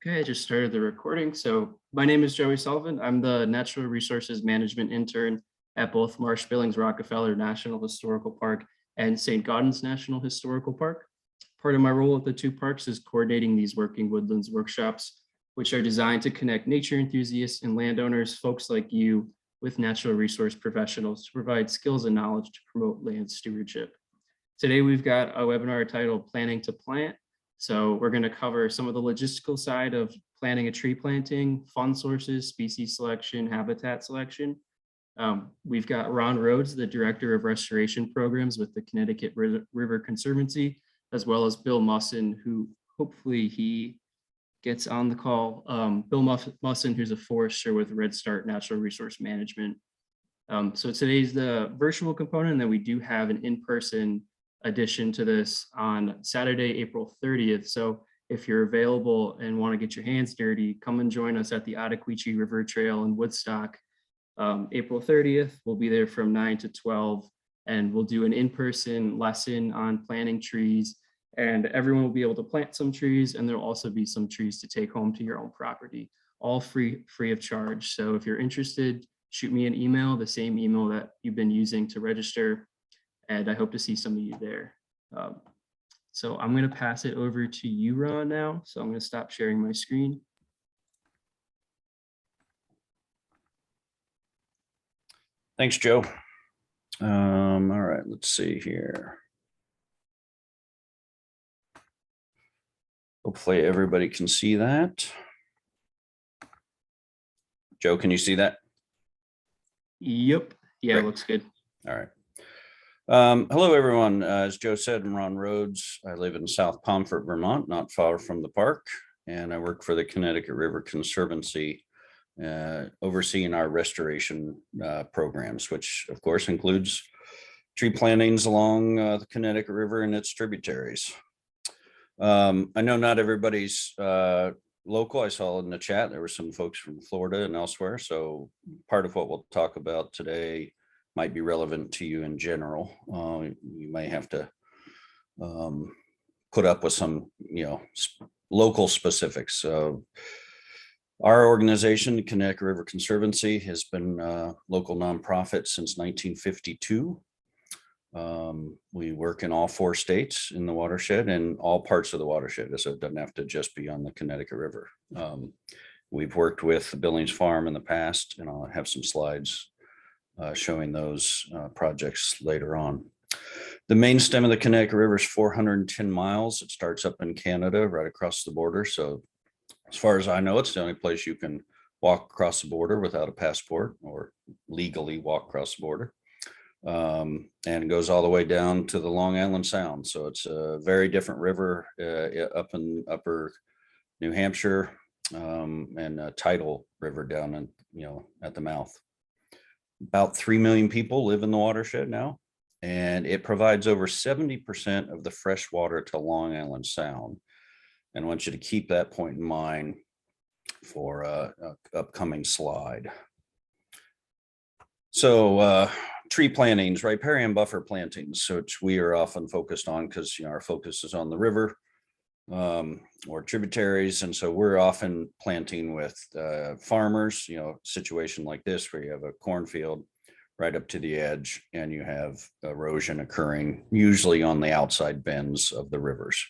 Okay, I just started the recording. So my name is Joey Sullivan. I'm the Natural Resources Management intern at both Marsh-Billings-Rockefeller National Historical Park and St. Gaudens National Historical Park. Part of my role at the two parks is coordinating these working woodlands workshops, which are designed to connect nature enthusiasts and landowners, folks like you, with natural resource professionals to provide skills and knowledge to promote land stewardship. Today, we've got a webinar titled Planning to Plant. So we're going to cover some of the logistical side of planning a tree planting, fund sources, species selection, habitat selection. We've got Ron Rhodes, the Director of Restoration Programs with the Connecticut River Conservancy, as well as Bill Musson, who hopefully he gets on the call. Bill Musson, who's a forester with Redstart Natural Resource Management. So today's the virtual component, and then we do have an in-person addition to this on Saturday, April 30th. So if you're available and want to get your hands dirty, come and join us at the Ottauquechee River Trail in Woodstock. April 30th, we'll be there from 9 to 12, and we'll do an in-person lesson on planting trees, and everyone will be able to plant some trees, and there'll also be some trees to take home to your own property, all free of charge. So if you're interested, shoot me an email, the same email that you've been using to register, and I hope to see some of you there. So I'm going to pass it over to you, Ron, now. So I'm going to stop sharing my screen. Thanks, Joe. All right, let's see here. Hopefully everybody can see that. Joe, can you see that? Yep. Yeah, Great. Looks good. All right. Hello, everyone. As Joe said, I'm Ron Rhodes. I live in South Pomfret, Vermont, not far from the park, and I work for the Connecticut River Conservancy, overseeing our restoration programs, which of course includes tree plantings along the Connecticut River and its tributaries. I know not everybody's local. I saw in the chat there were some folks from Florida and elsewhere, so part of what we'll talk about today might be relevant to you in general. You may have to put up with some, local specifics. So our organization, the Connecticut River Conservancy, has been a local nonprofit since 1952. We work in all 4 states in the watershed and all parts of the watershed, so it doesn't have to just be on the Connecticut River. We've worked with the Billings Farm in the past, and I'll have some slides showing those projects later on. The main stem of the Connecticut River is 410 miles. It starts up in Canada, right across the border. So as far as I know, it's the only place you can walk across the border without a passport, or legally walk across the border. And it goes all the way down to the Long Island Sound. So it's a very different river up in upper New Hampshire, and a tidal river down in, at the mouth. About 3 million people live in the watershed now, and it provides over 70% of the fresh water to Long Island Sound. And I want you to keep that point in mind for a upcoming slide. So tree plantings, riparian buffer plantings, which we are often focused on because our focus is on the river or tributaries. And so we're often planting with farmers, situation like this where you have a cornfield right up to the edge and you have erosion occurring usually on the outside bends of the rivers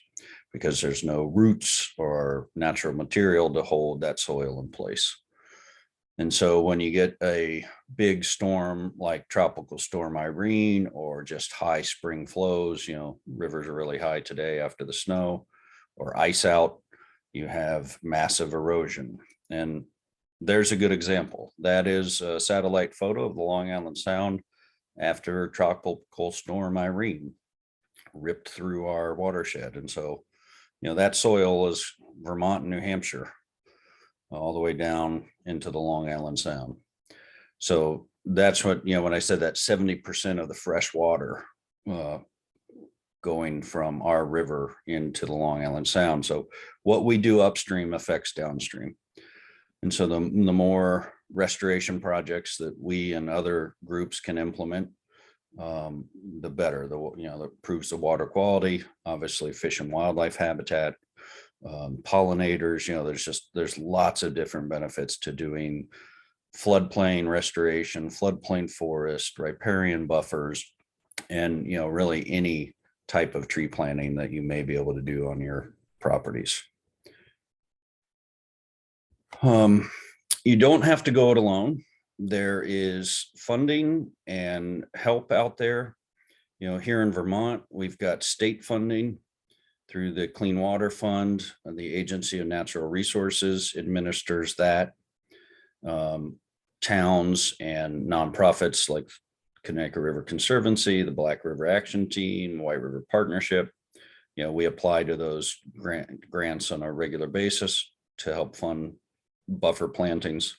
because there's no roots or natural material to hold that soil in place. And so when you get a big storm like Tropical Storm Irene or just high spring flows, rivers are really high today after the snow, or ice out, you have massive erosion. And there's a good example. That is a satellite photo of the Long Island Sound after Tropical Storm Irene ripped through our watershed. And so, that soil is Vermont and New Hampshire, all the way down into the Long Island Sound. So that's what, when I said that 70% of the fresh water going from our river into the Long Island Sound. So what we do upstream affects downstream. And so the more restoration projects that we and other groups can implement, the better. That improves the water quality, obviously fish and wildlife habitat, pollinators. There's lots of different benefits to doing floodplain restoration, floodplain forest, riparian buffers, and really any type of tree planting that you may be able to do on your properties. You don't have to go it alone. There is funding and help out there. Here in Vermont, we've got state funding through the Clean Water Fund, and the Agency of Natural Resources administers that. Towns and nonprofits like Connecticut River Conservancy, the Black River Action Team, White River Partnership, we apply to those grants on a regular basis to help fund buffer plantings.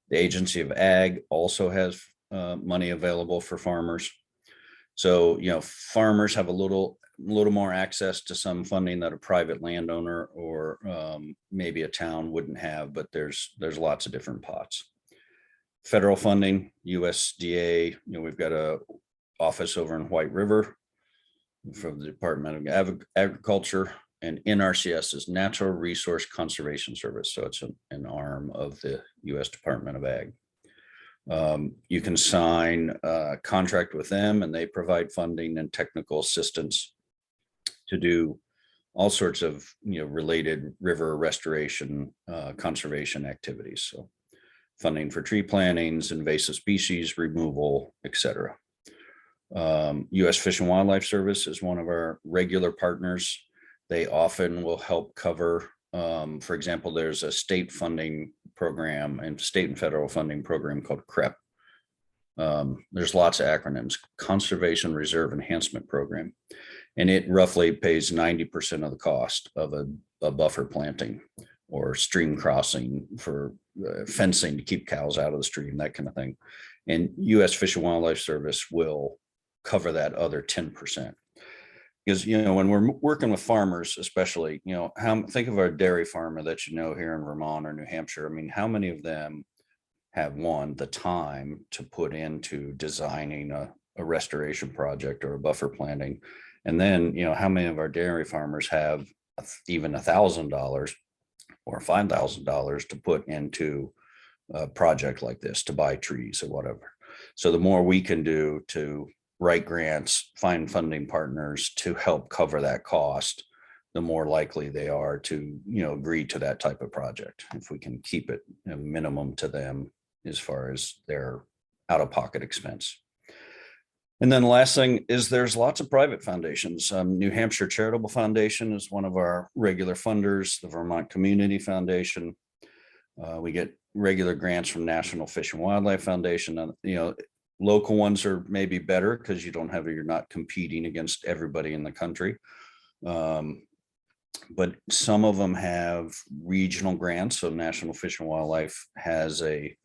The Agency of Ag also has money available for farmers. So, farmers have a little more access to some funding that a private landowner or maybe a town wouldn't have, but there's lots of different pots. Federal funding, USDA, we've got a office over in White River from the Department of Agriculture, and NRCS is Natural Resource Conservation Service. So it's an arm of the US Department of Ag. You can sign a contract with them, and they provide funding and technical assistance to do all sorts of related river restoration, conservation activities. So funding for tree plantings, invasive species removal, etc. U.S. Fish and Wildlife Service is one of our regular partners. They often will help cover, for example, there's a state funding program and state and federal funding program called CREP. There's lots of acronyms: Conservation Reserve Enhancement Program. And it roughly pays 90% of the cost of a buffer planting or stream crossing for fencing to keep cows out of the stream, that kind of thing. And U.S. Fish and Wildlife Service will cover that other 10%. Because, when we're working with farmers, especially, think of our dairy farmer that here in Vermont or New Hampshire. I mean, how many of them have the time to put into designing a restoration project or a buffer planting? And then, how many of our dairy farmers have even $1,000 or $5,000 to put into a project like this, to buy trees or whatever? So the more we can do to write grants, find funding partners to help cover that cost, the more likely they are to, agree to that type of project, if we can keep it a minimum to them as far as their out-of-pocket expense. And then the last thing is there's lots of private foundations. New Hampshire Charitable Foundation is one of our regular funders, the Vermont Community Foundation. We get regular grants from National Fish and Wildlife Foundation. Local ones are maybe better because you're not competing against everybody in the country. But some of them have regional grants. So National Fish and Wildlife has a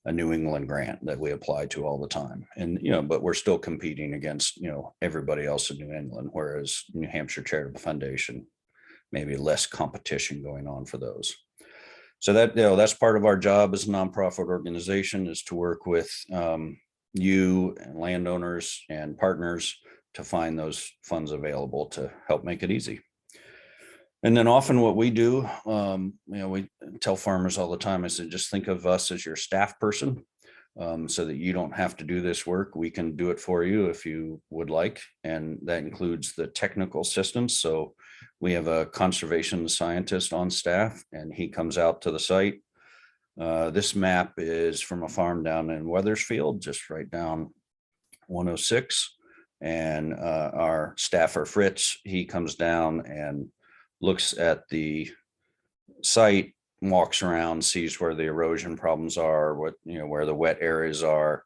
New England grant that we apply to all the time. And, but we're still competing against, everybody else in New England, whereas New Hampshire Charitable Foundation, maybe less competition going on for those. So that's part of our job as a nonprofit organization, is to work with you and landowners and partners to find those funds available to help make it easy. And then often what we do, we tell farmers all the time, I said, just think of us as your staff person, so that you don't have to do this work. We can do it for you if you would like. And that includes the technical assistance. So we have a conservation scientist on staff, and he comes out to the site. This map is from a farm down in Wethersfield, just right down 106. And our staffer, Fritz, he comes down and looks at the site, walks around, sees where the erosion problems are, where the wet areas are,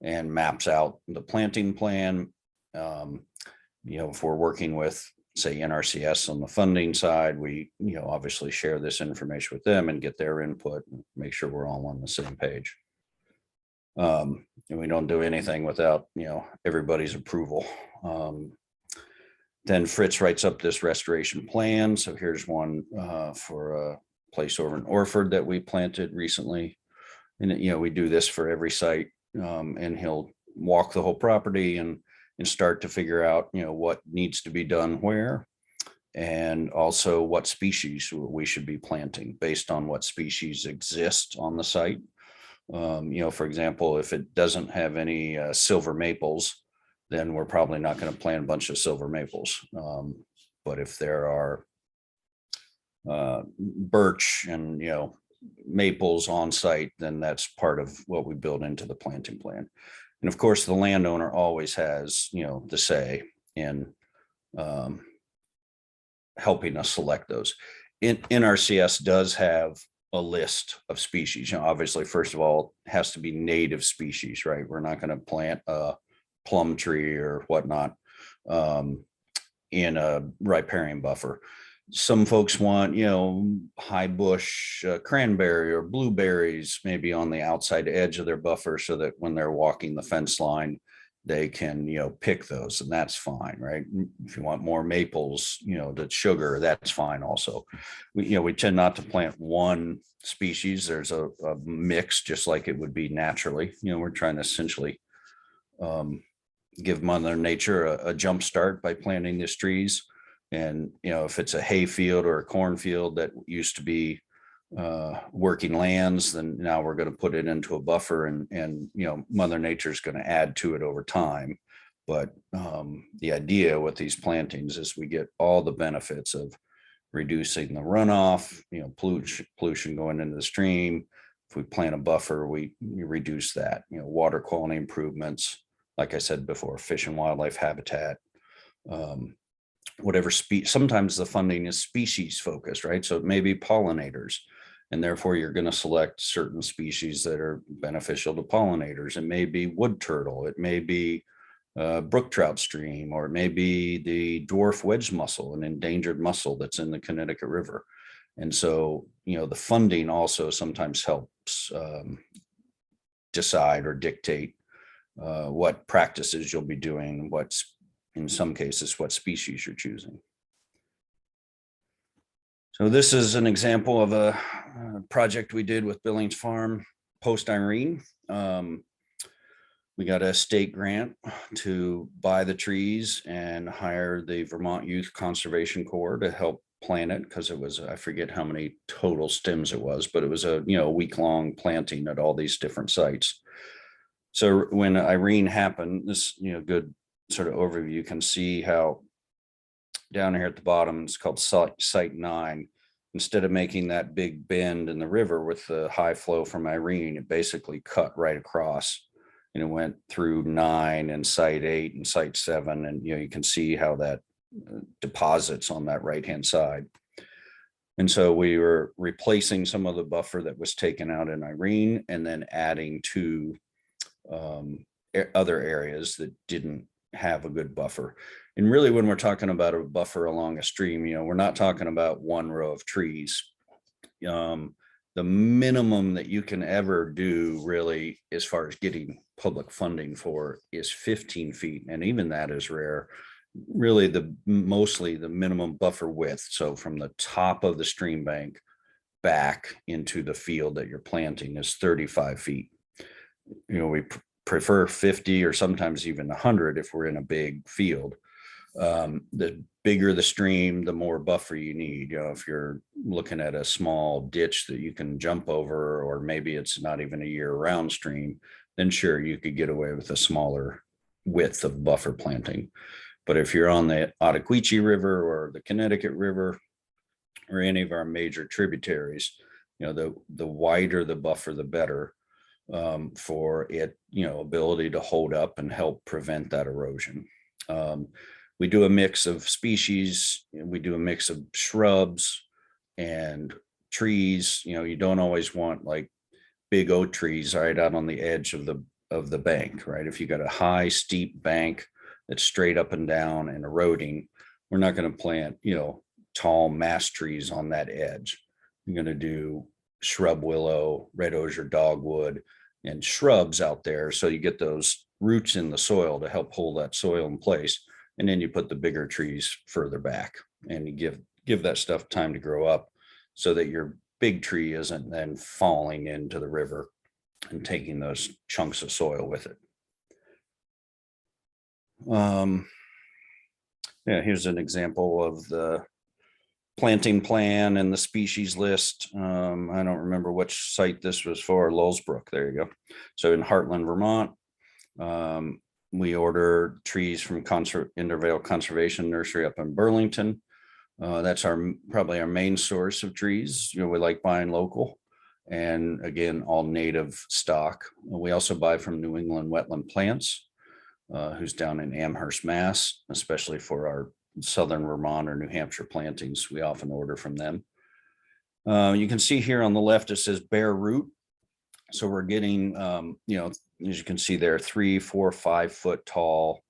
and maps out the planting plan. If we're working with, say, NRCS on the funding side, we, obviously share this information with them and get their input and make sure we're all on the same page. And we don't do anything without, everybody's approval. Then Fritz writes up this restoration plan. So here's one for a place over in Orford that we planted recently. And, we do this for every site, and he'll walk the whole property and start to figure out, what needs to be done where. and also what species we should be planting based on what species exist on the site. For example, if it doesn't have any silver maples, then we're probably not going to plant a bunch of silver maples. But if there are birch and, maples on site, then that's part of what we build into the planting plan. And of course, the landowner always has, the say in helping us select those. NRCS does have a list of species. Obviously, first of all, it has to be native species, right? We're not going to plant a plum tree or whatnot in a riparian buffer. Some folks want, high bush cranberry or blueberries maybe on the outside edge of their buffer, so that when they're walking the fence line, they can, pick those, and that's fine, right? If you want more maples, the sugar, that's fine also. We tend not to plant one species. There's a mix, just like it would be naturally. We're trying to essentially give Mother Nature a jump start by planting these trees. And, if it's a hay field or a cornfield that used to be working lands, then now we're going to put it into a buffer, and Mother Nature is going to add to it over time. But the idea with these plantings is we get all the benefits of reducing the runoff, pollution going into the stream. If we plant a buffer, we reduce that, water quality improvements, like I said before, fish and wildlife habitat, whatever species. Sometimes the funding is species focused, right? So it may be pollinators, and therefore you're going to select certain species that are beneficial to pollinators. It may be wood turtle, it may be brook trout stream, or it may be the dwarf wedge mussel, an endangered mussel that's in the Connecticut River. And so, the funding also sometimes helps decide or dictate what practices you'll be doing, what's, in some cases, what species you're choosing. So this is an example of a project we did with Billings Farm post Irene. We got a state grant to buy the trees and hire the Vermont Youth Conservation Corps to help plant it, because it was, I forget how many total stems it was, but it was a week-long planting at all these different sites. So when Irene happened, this good sort of overview, you can see how down here at the bottom, it's called site 9. Instead of making that big bend in the river with the high flow from Irene, it basically cut right across, and it went through 9 and site 8 and site 7. And you can see how that deposits on that right hand side. And so we were replacing some of the buffer that was taken out in Irene, and then adding to other areas that didn't have a good buffer. And really, when we're talking about a buffer along a stream, we're not talking about one row of trees. The minimum that you can ever do, really, as far as getting public funding for, is 15 feet. And even that is rare. Really, mostly the minimum buffer width. So from the top of the stream bank back into the field that you're planting is 35 feet. We prefer 50 or sometimes even 100 if we're in a big field. The bigger the stream, the more buffer you need. If you're looking at a small ditch that you can jump over, or maybe it's not even a year-round stream, then sure, you could get away with a smaller width of buffer planting. But if you're on the Ottauquechee River or the Connecticut River or any of our major tributaries, the wider the buffer, the better, for it, ability to hold up and help prevent that erosion. We do a mix of species, we do a mix of shrubs and trees. You don't always want like big oak trees right out on the edge of the bank, right? If you got a high steep bank that's straight up and down and eroding, we're not going to plant, tall mass trees on that edge. You're going to do shrub willow, red osier dogwood, and shrubs out there, so you get those roots in the soil to help hold that soil in place. And then you put the bigger trees further back, and you give that stuff time to grow up, so that your big tree isn't then falling into the river and taking those chunks of soil with it. Yeah, here's an example of the planting plan and the species list. I don't remember which site this was for, Lowellsbrook, there you go. So in Heartland, Vermont, we order trees from Intervale Conservation Nursery up in Burlington. That's probably our main source of trees. You know, we like buying local, and again, all native stock. We also buy from New England Wetland Plants, who's down in Amherst, Mass, especially for our Southern Vermont or New Hampshire plantings. We often order from them. You can see here on the left, it says bare root. So we're getting, you know, as you can see there, 3, 4, 5 foot tall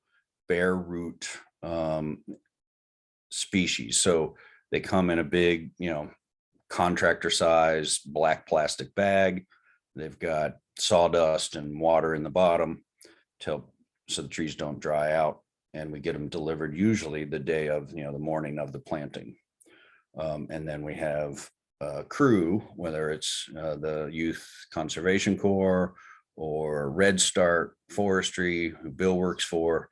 bare root species. So they come in a big, you know, contractor size black plastic bag. They've got sawdust and water in the bottom so the trees don't dry out. And we get them delivered usually the day of, you know, the morning of the planting. And then we have a crew, whether it's the Youth Conservation Corps or Redstart Forestry, who Bill works for,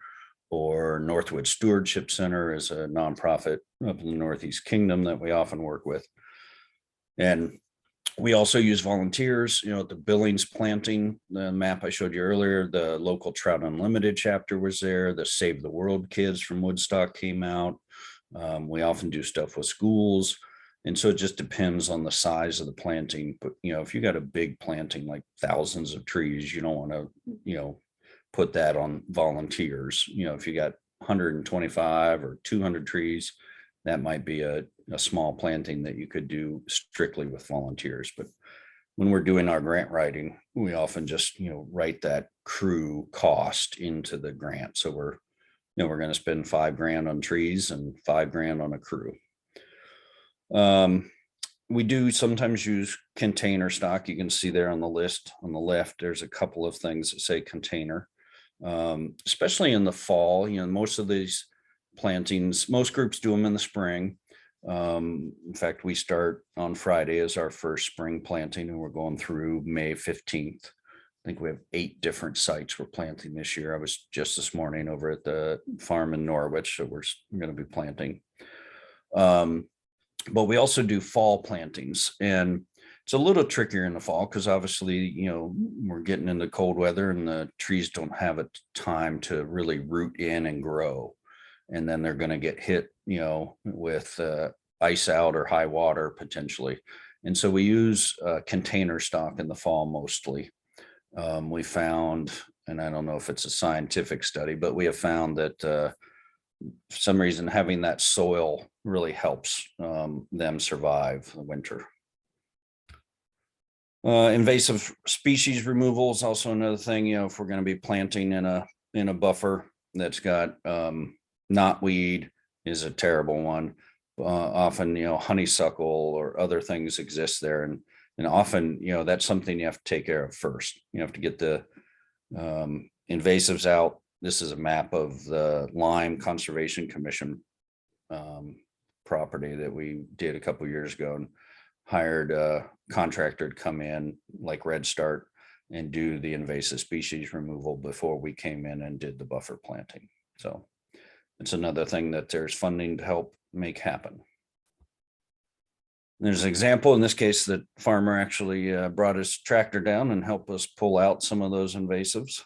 or Northwood Stewardship Center is a nonprofit up in the Northeast Kingdom that we often work with. And we also use volunteers, you know, at the Billings planting, the map I showed you earlier, the local Trout Unlimited chapter was there. The Save the World kids from Woodstock came out. We often do stuff with schools. And so it just depends on the size of the planting. But, you know, if you got a big planting, like thousands of trees, you don't want to, you know, put that on volunteers. You know, if you got 125 or 200 trees, that might be a small planting that you could do strictly with volunteers. But when we're doing our grant writing, we often just, you know, write that crew cost into the grant. So we're, you know, we're going to spend $5,000 on trees and $5,000 on a crew. We do sometimes use container stock. You can see there on the list on the left, there's a couple of things that say container, especially in the fall. You know, most of these plantings, most groups do them in the spring. In fact, we start on Friday as our first spring planting, and we're going through May 15th. I think we have 8 different sites we're planting this year. I was just this morning over at the farm in Norwich, so we're going to be planting. But we also do fall plantings, and it's a little trickier in the fall because obviously, you know, we're getting into cold weather and the trees don't have a time to really root in and grow. And then they're going to get hit, you know, with ice out or high water potentially. And so we use container stock in the fall mostly. We found, and I don't know if it's a scientific study, but we have found that for some reason having that soil really helps them survive the winter. Invasive species removal is also another thing. You know, if we're going to be planting in a buffer that's got knotweed is a terrible one. Often, you know, honeysuckle or other things exist there, and often, you know, that's something you have to take care of first. You have to get the invasives out. This is a map of the Lime Conservation Commission property that we did a couple years ago, and hired a contractor to come in like Redstart and do the invasive species removal before we came in and did the buffer planting. So it's another thing that there's funding to help make happen. There's an example in this case that farmer actually brought his tractor down and helped us pull out some of those invasives.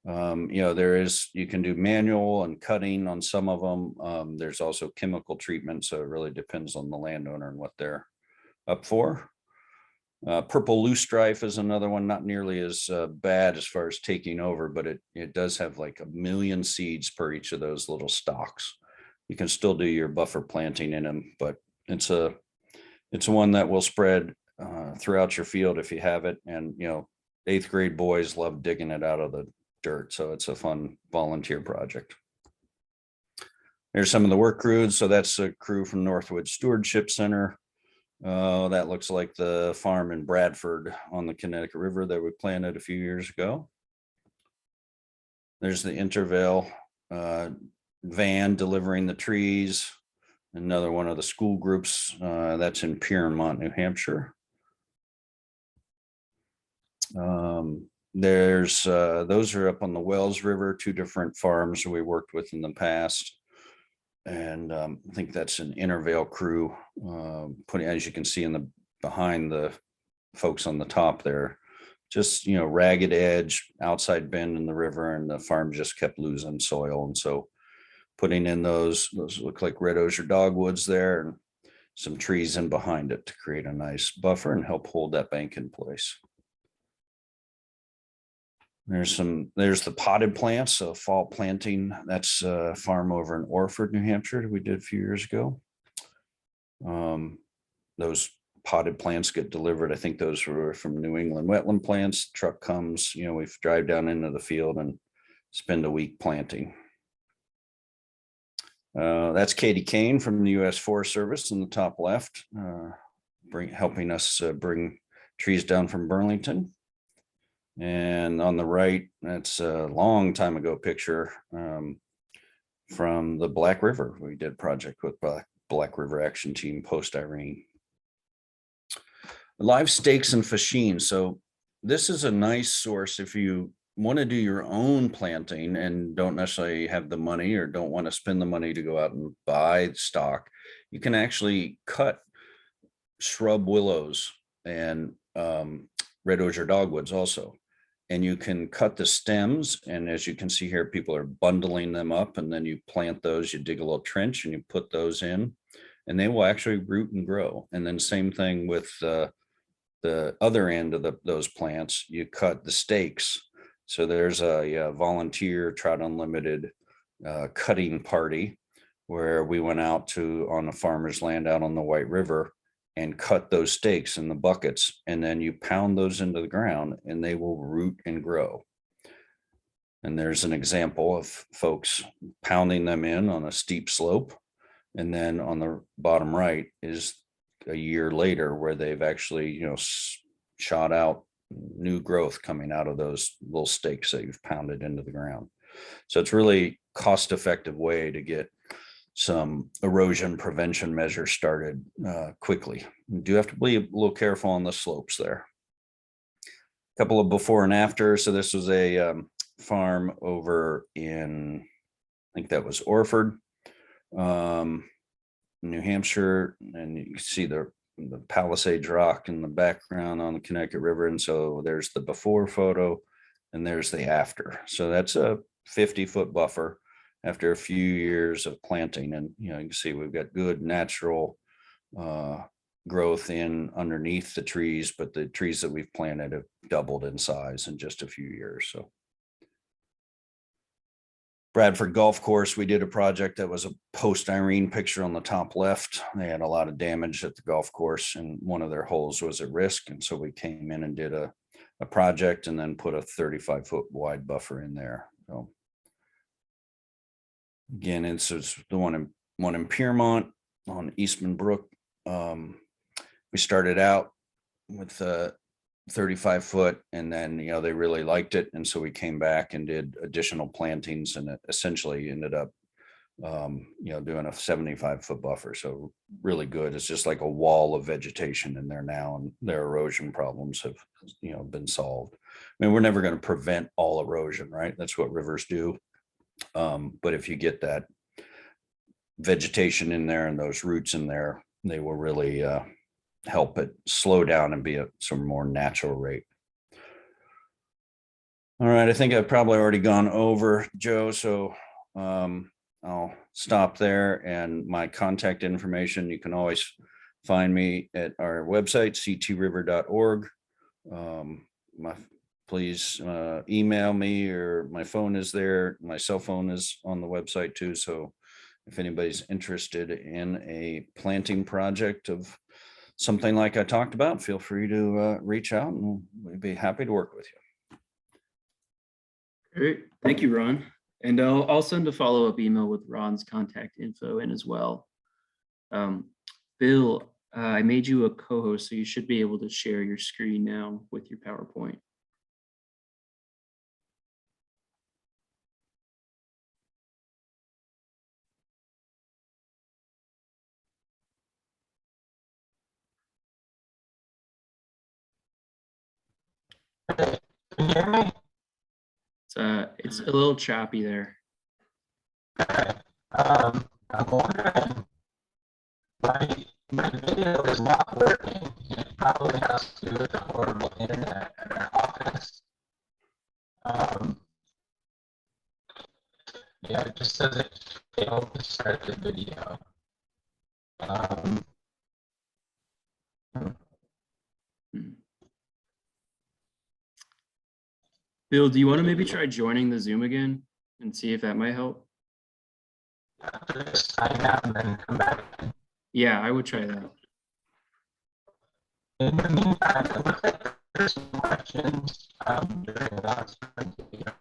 You know, you can do manual and cutting on some of them. There's also chemical treatment. So it really depends on the landowner and what they're up for. Purple loosestrife is another one, not nearly as bad as far as taking over, but it does have like 1 million seeds per each of those little stalks. You can still do your buffer planting in them, but it's one that will spread throughout your field if you have it. And, you know, 8th grade boys love digging it out of the dirt. So it's a fun volunteer project. There's some of the work crews. So that's a crew from Northwood Stewardship Center. That looks like the farm in Bradford on the Connecticut River that we planted a few years ago. There's the Intervale van delivering the trees. Another one of the school groups that's in Piermont, New Hampshire. Those are up on the Wells River, 2 different farms we worked with in the past. And I think that's an Intervale crew putting, as you can see in the behind the folks on the top there, just, ragged edge, outside bend in the river, and the farm just kept losing soil. And so putting in those look like red osier dogwoods there, and some trees in behind it to create a nice buffer and help hold that bank in place. There's the potted plants, so fall planting. That's a farm over in Orford, New Hampshire that we did a few years ago. Those potted plants get delivered. I think those were from New England wetland plants. Truck comes, we drive down into the field and spend a week planting. That's Katie Kane from the U.S. Forest Service in the top left, helping us bring trees down from Burlington. And on the right, that's a long time ago picture from the Black River. We did a project with Black River Action Team post Irene. Live stakes and fascines. So this is a nice source if you want to do your own planting and don't necessarily have the money or don't want to spend the money to go out and buy stock. You can actually cut shrub willows and red osier dogwoods also. And you can cut the stems. And as you can see here, people are bundling them up, and then you plant those, you dig a little trench and you put those in, and they will actually root and grow. And then same thing with the other end of those plants, you cut the stakes. So there's a volunteer Trout Unlimited cutting party where we went out on a farmer's land out on the White River and cut those stakes in the buckets. And then you pound those into the ground and they will root and grow. And there's an example of folks pounding them in on a steep slope. And then on the bottom right is a year later where they've actually, shot out new growth coming out of those little stakes that you've pounded into the ground. So it's really cost-effective way to get some erosion prevention measures started quickly. You do have to be a little careful on the slopes there. A couple of before and after. So this was a farm over in, I think that was Orford, New Hampshire, and you can see the Palisades Rock in the background on the Connecticut River. And so there's the before photo and there's the after. So that's a 50-foot buffer after a few years of planting. And, you can see we've got good natural growth in underneath the trees, but the trees that we've planted have doubled in size in just a few years. So Bradford Golf Course, we did a project that was a post-Irene picture on the top left. They had a lot of damage at the golf course and one of their holes was at risk. And so we came in and did a project and then put a 35-foot wide buffer in there. So again, it's the one in Piermont on Eastman Brook. We started out with 35-foot, and then they really liked it, and so we came back and did additional plantings, and it essentially ended up doing a 75-foot buffer. So really good. It's just like a wall of vegetation in there now, and their erosion problems have been solved. I mean, we're never going to prevent all erosion, right? That's what rivers do, but if you get that vegetation in there and those roots in there, they will really help it slow down and be at some more natural rate. All right, I think I've probably already gone over, Joe, so I'll stop there. And my contact information, you can always find me at our website, ctriver.org. Please email me, or my phone is there. My cell phone is on the website too. So if anybody's interested in a planting project of something like I talked about, feel free to reach out and we'd be happy to work with you. Great. Thank you, Ron. And I'll send a follow-up email with Ron's contact info in as well. Bill, I made you a co-host, so you should be able to share your screen now with your PowerPoint. Can you hear me? It's a little choppy there. Okay. I'm wondering, my video is not working. It probably has to do with the horrible internet at our office. Yeah, it just says it failed to start the video. Bill, do you want to maybe try joining the Zoom again and see if that might help? After this, sign out and then come back. Yeah, I would try that. In the meantime, it looks like there's some questions during last video.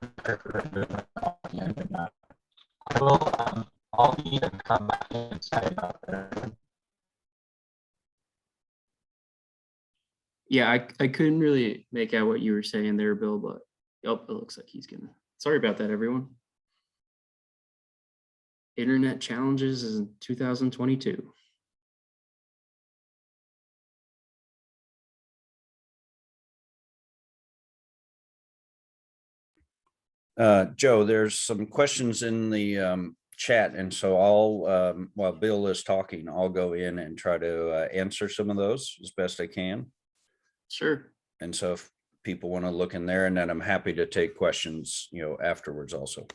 I will, I'll need to come back and say about that. Yeah, I couldn't really make out what you were saying there, Bill, but oh, it looks like he's gonna. Sorry about that, everyone. Internet challenges in 2022. Joe, there's some questions in the chat, and so I'll while Bill is talking, I'll go in and try to answer some of those as best I can. Sure. And so if people want to look in there, and then I'm happy to take questions, afterwards also.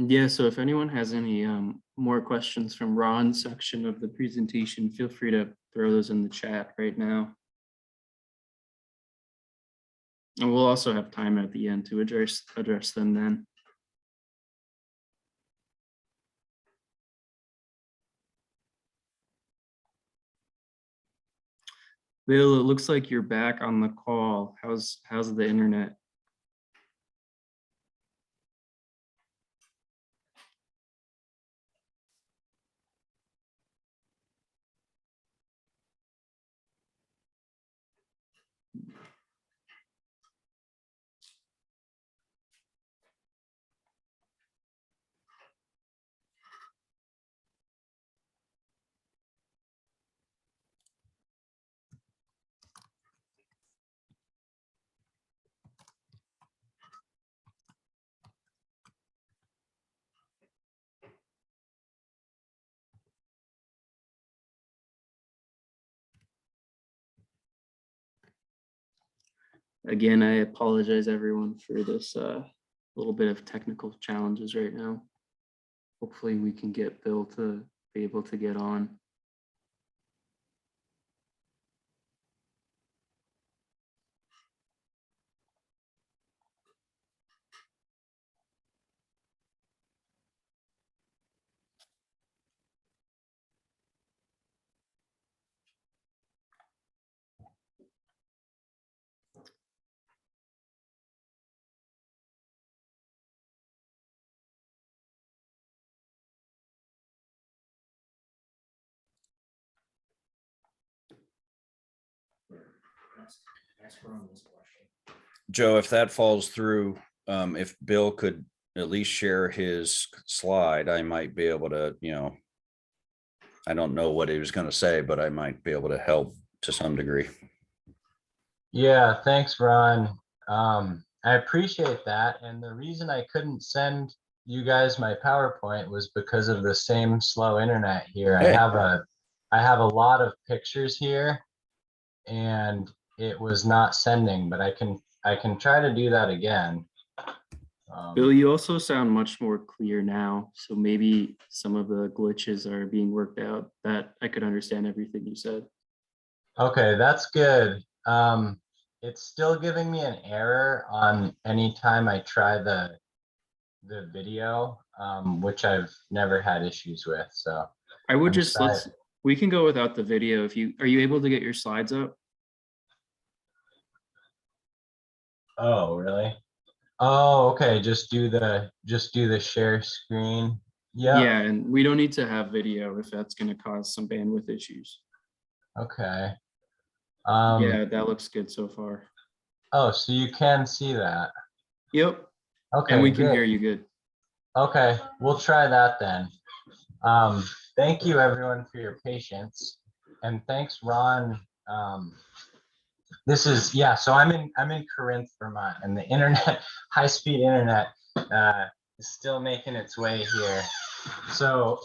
Yeah, so if anyone has any more questions from Ron's section of the presentation, feel free to throw those in the chat right now. And we'll also have time at the end to address them then. Bill, it looks like you're back on the call. How's the internet? Again, I apologize everyone for this little bit of technical challenges right now. Hopefully we can get Bill to be able to get on. Joe, if that falls through, if Bill could at least share his slide, I might be able to, I don't know what he was going to say, but I might be able to help to some degree. Yeah, thanks, Ron. I appreciate that. And the reason I couldn't send you guys my PowerPoint was because of the same slow internet here. Hey. I have a lot of pictures here, and it was not sending, but I can try to do that again. Bill, you also sound much more clear now, so maybe some of the glitches are being worked out, that I could understand everything you said. Okay, that's good. It's still giving me an error on any time I try the video, which I've never had issues with. So I would we can go without the video. Are you able to get your slides up? Oh, really? Oh, okay. Just do the share screen. Yeah, and we don't need to have video if that's going to cause some bandwidth issues. Okay. Yeah, that looks good so far. Oh, so you can see that. Yep. Okay. And we can hear you good. Okay, we'll try that then. Thank you everyone for your patience. And thanks, Ron. This is, yeah, so I'm in Corinth, Vermont, and the internet, high-speed internet is still making its way here. So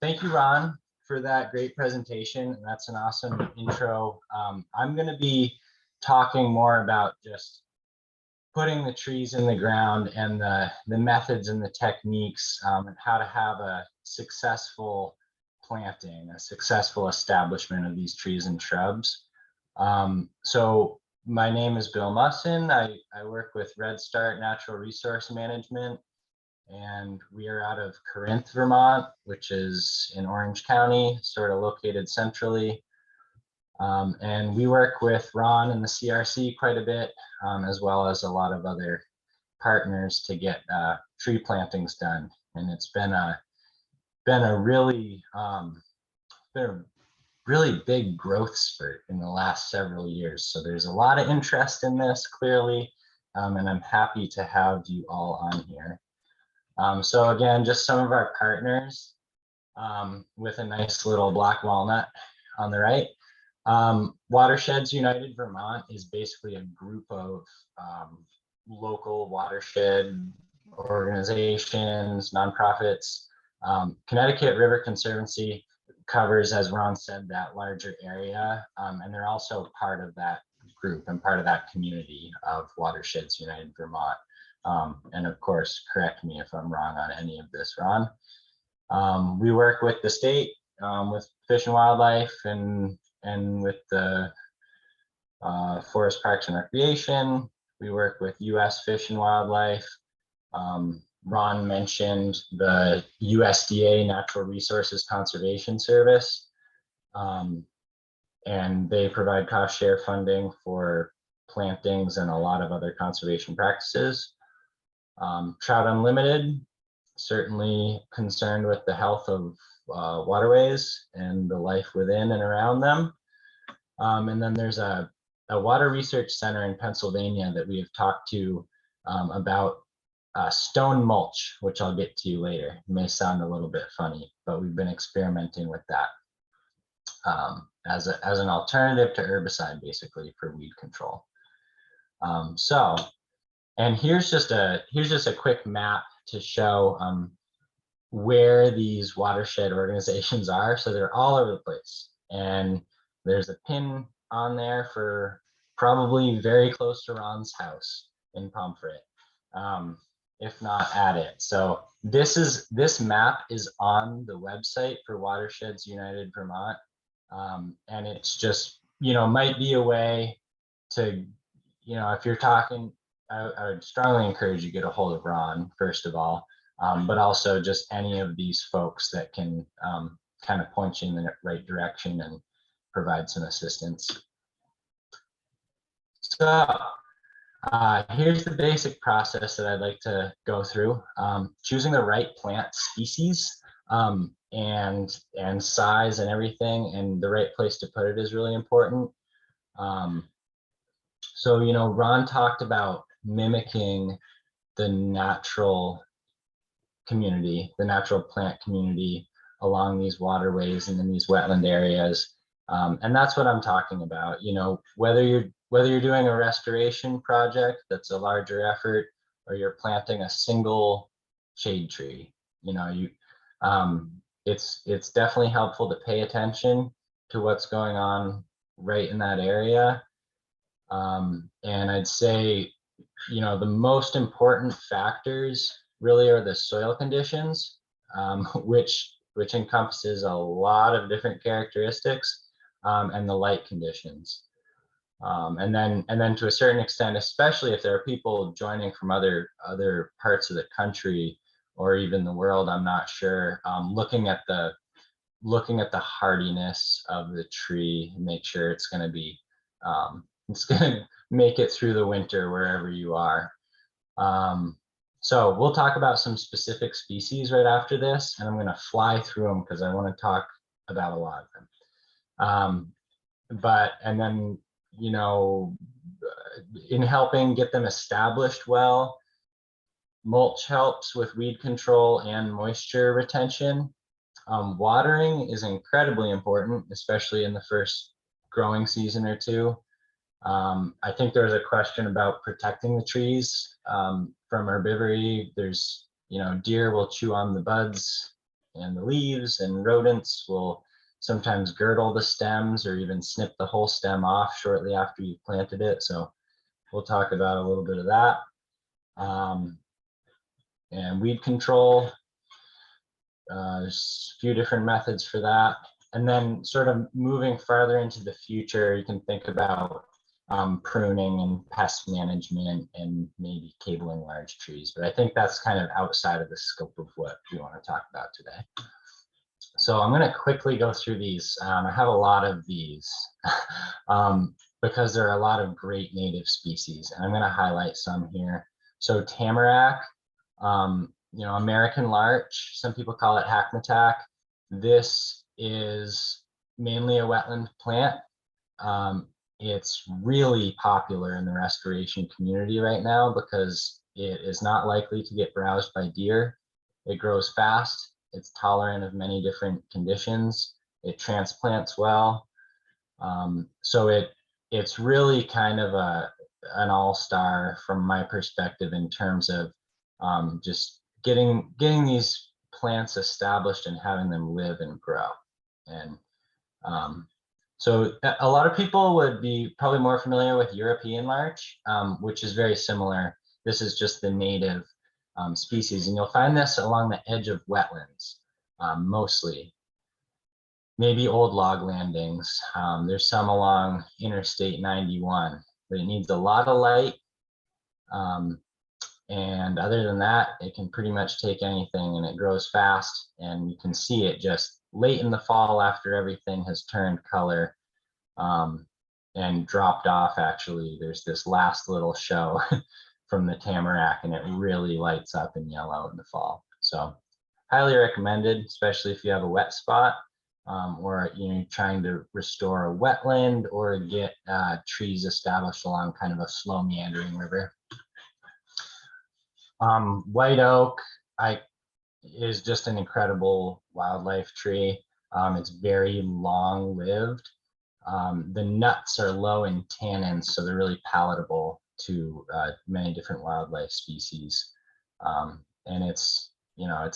thank you, Ron, for that great presentation. That's an awesome intro. I'm going to be talking more about just putting the trees in the ground and the methods and the techniques, and how to have a successful planting, a successful establishment of these trees and shrubs. So my name is Bill Musson. I work with Redstart Natural Resource Management, and we are out of Corinth, Vermont, which is in Orange County, sort of located centrally. And we work with Ron and the CRC quite a bit, as well as a lot of other partners to get tree plantings done. And it's been a really big growth spurt in the last several years. So there's a lot of interest in this, clearly, and I'm happy to have you all on here. So again, just some of our partners, with a nice little black walnut on the right. Watersheds United Vermont is basically a group of local watershed organizations, nonprofits. Connecticut River Conservancy covers, as Ron said, that larger area, and they're also part of that group and part of that community of Watersheds United Vermont. And of course, correct me if I'm wrong on any of this, Ron. We work with the state, with Fish and Wildlife, and with the Forest Parks and Recreation. We work with U.S. Fish and Wildlife. Ron mentioned the USDA Natural Resources Conservation Service, and they provide cost share funding for plantings and a lot of other conservation practices. Trout Unlimited, certainly concerned with the health of waterways and the life within and around them. And then there's a water research center in Pennsylvania that we have talked to about stone mulch, which I'll get to later. It may sound a little bit funny, but we've been experimenting with that as an alternative to herbicide, basically, for weed control. And here's just a quick map to show where these watershed organizations are. So they're all over the place, and there's a pin on there for probably very close to Ron's house in Pomfret, if not at it. So this map is on the website for Watersheds United Vermont, and it's just, might be a way to, if you're talking, I would strongly encourage you to get a hold of Ron, first of all, but also just any of these folks that can kind of point you in the right direction and provide some assistance. So here's the basic process that I'd like to go through. Choosing the right plant species and size and everything, and the right place to put it is really important. So, Ron talked about mimicking the natural community, the natural plant community along these waterways and in these wetland areas. And that's what I'm talking about. Whether you're doing a restoration project that's a larger effort, or you're planting a single shade tree, it's definitely helpful to pay attention to what's going on right in that area. And I'd say, the most important factors really are the soil conditions, which encompasses a lot of different characteristics, and the light conditions. And then to a certain extent, especially if there are people joining from other parts of the country or even the world, I'm not sure, looking at the hardiness of the tree, make sure it's going to be, it's going to make it through the winter wherever you are. So we'll talk about some specific species right after this, and I'm going to fly through them because I want to talk about a lot of them. And then, in helping get them established well, mulch helps with weed control and moisture retention. Watering is incredibly important, especially in the first growing season or two. I think there was a question about protecting the trees from herbivory. There's, deer will chew on the buds and the leaves, and rodents will sometimes girdle the stems or even snip the whole stem off shortly after you've planted it. So we'll talk about a little bit of that. And weed control. There's a few different methods for that. And then sort of moving farther into the future, you can think about pruning and pest management and maybe cabling large trees. But I think that's kind of outside of the scope of what we want to talk about today. So I'm going to quickly go through these. I have a lot of these because there are a lot of great native species, and I'm going to highlight some here. So tamarack, American larch, some people call it hackmatack. This is mainly a wetland plant. It's really popular in the restoration community right now because it is not likely to get browsed by deer. It grows fast. It's tolerant of many different conditions. It transplants well. So it's really kind of an all-star from my perspective in terms of just getting these plants established and having them live and grow. And so a lot of people would be probably more familiar with European larch, which is very similar. This is just the native species, and you'll find this along the edge of wetlands, mostly. Maybe old log landings. There's some along Interstate 91, but it needs a lot of light. And other than that, it can pretty much take anything, and it grows fast, and you can see it just late in the fall after everything has turned color and dropped off. Actually, there's this last little show from the tamarack, and it really lights up in yellow in the fall. So highly recommended, especially if you have a wet spot or trying to restore a wetland or get trees established along kind of a slow meandering river. White oak is just an incredible wildlife tree. It's very long lived. The nuts are low in tannins, so they're really palatable to many different wildlife species. And it's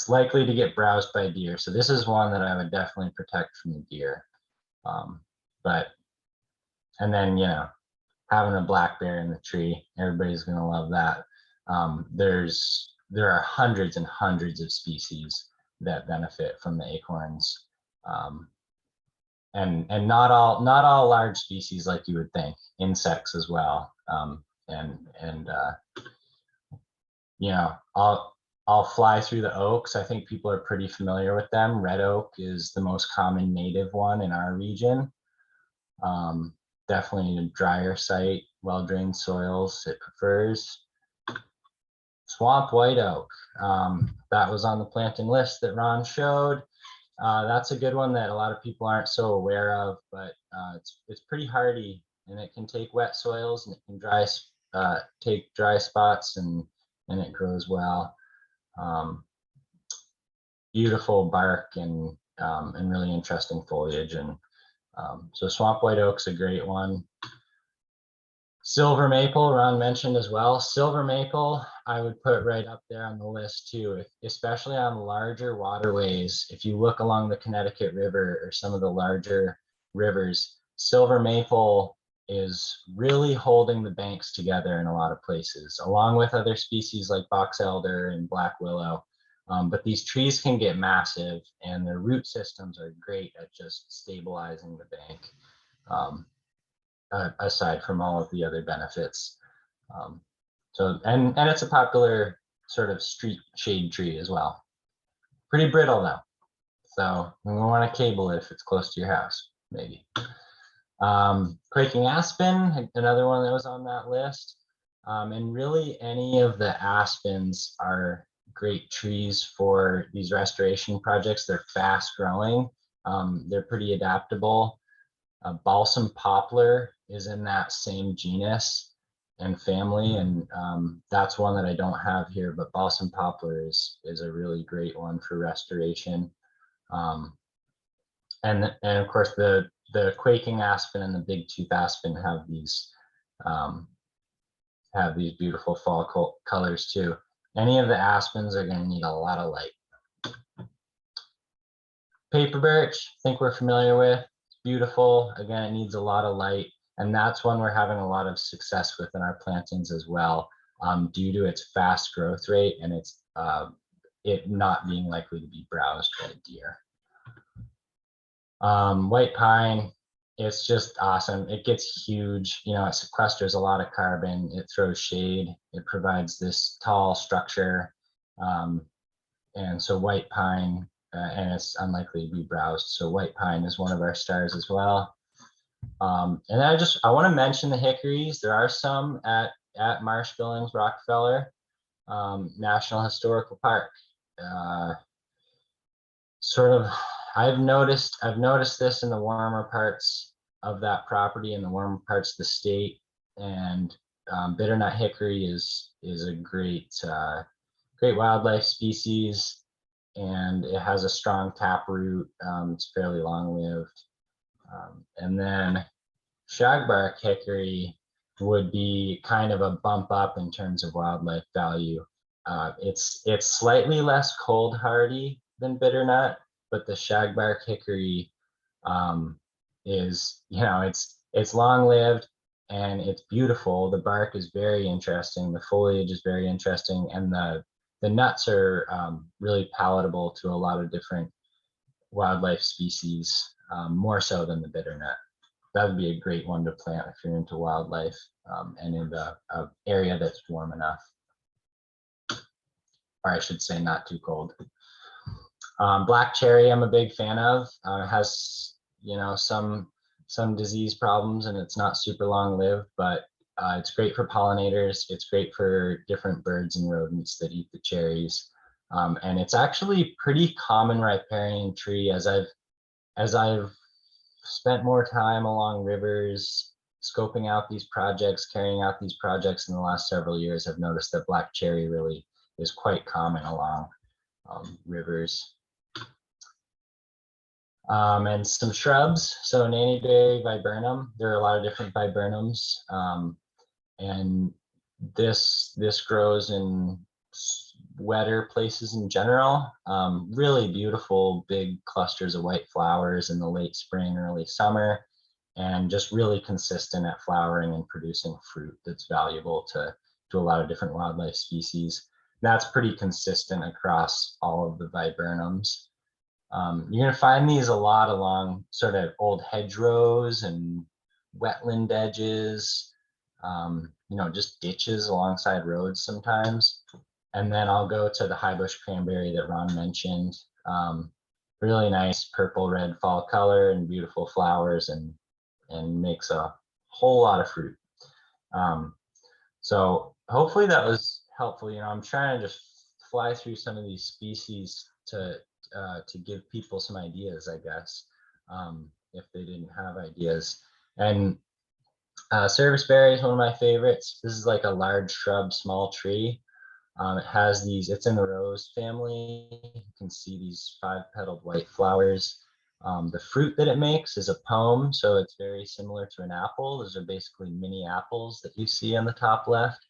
likely to get browsed by deer. So this is one that I would definitely protect from the deer. And then, having a black bear in the tree, everybody's going to love that. There are hundreds and hundreds of species that benefit from the acorns. And not all large species like you would think, insects as well. I'll fly through the oaks. I think people are pretty familiar with them. Red oak is the most common native one in our region. Definitely a drier site, well-drained soils it prefers. Swamp white oak, that was on the planting list that Ron showed. That's a good one that a lot of people aren't so aware of, but it's pretty hardy, and it can take wet soils, and it can take dry spots, and it grows well. Beautiful bark and really interesting foliage, and so swamp white oak's a great one. Silver maple, Ron mentioned as well. Silver maple, I would put right up there on the list too, especially on larger waterways. If you look along the Connecticut River or some of the larger rivers, silver maple is really holding the banks together in a lot of places, along with other species like box elder and black willow. But these trees can get massive, and their root systems are great at just stabilizing the bank. Aside from all of the other benefits. So it's a popular sort of street shade tree as well. Pretty brittle though. So we want to cable it if it's close to your house, maybe. Quaking aspen, another one that was on that list. And really any of the aspens are great trees for these restoration projects. They're fast growing. They're pretty adaptable. Balsam poplar is in that same genus and family, and that's one that I don't have here, but balsam poplar is a really great one for restoration. And of course the quaking aspen and the big tooth aspen have these beautiful fall colors too. Any of the aspens are going to need a lot of light. Paper birch, I think we're familiar with. It's beautiful. Again, it needs a lot of light, and that's one we're having a lot of success with in our plantings as well, due to its fast growth rate and it not being likely to be browsed by deer. White pine, it's just awesome. It gets huge. You know, it sequesters a lot of carbon. It throws shade. It provides this tall structure. And so white pine, and it's unlikely to be browsed. So white pine is one of our stars as well. And I want to mention the hickories. There are some at Marsh-Billings-Rockefeller National Historical Park. I've noticed this in the warmer parts of that property and the warmer parts of the state. And bitternut hickory is a great wildlife species, and it has a strong taproot. It's fairly long-lived. And then shagbark hickory would be kind of a bump up in terms of wildlife value. It's slightly less cold hardy than bitternut, but the shagbark hickory is, you know, it's long-lived and it's beautiful. The bark is very interesting. The foliage is very interesting, and the nuts are really palatable to a lot of different wildlife species, more so than the bitternut. That would be a great one to plant if you're into wildlife and in an area that's warm enough, or I should say not too cold. Black cherry, I'm a big fan of. It has, you know, some disease problems, and it's not super long-lived, but it's great for pollinators. It's great for different birds and rodents that eat the cherries. And it's actually pretty common riparian tree. As I've spent more time along rivers, scoping out these projects, carrying out these projects in the last several years, I've noticed that black cherry really is quite common along rivers. And some shrubs. So Nanny Bay Viburnum, there are a lot of different viburnums. And this grows in wetter places in general. Really beautiful big clusters of white flowers in the late spring, early summer, and just really consistent at flowering and producing fruit that's valuable to a lot of different wildlife species. That's pretty consistent across all of the viburnums. You're going to find these a lot along sort of old hedgerows and wetland edges, you know, just ditches alongside roads sometimes. And then I'll go to the high bush cranberry that Ron mentioned. Really nice purple red fall color and beautiful flowers, and makes a whole lot of fruit. So hopefully that was helpful. You know, I'm trying to just fly through some of these species to give people some ideas, I guess, if they didn't have ideas. And Serviceberry is one of my favorites. This is like a large shrub, small tree. It has these, it's in the rose family. You can see these 5-petaled white flowers. The fruit that it makes is a pome, so it's very similar to an apple. Those are basically mini apples that you see on the top left.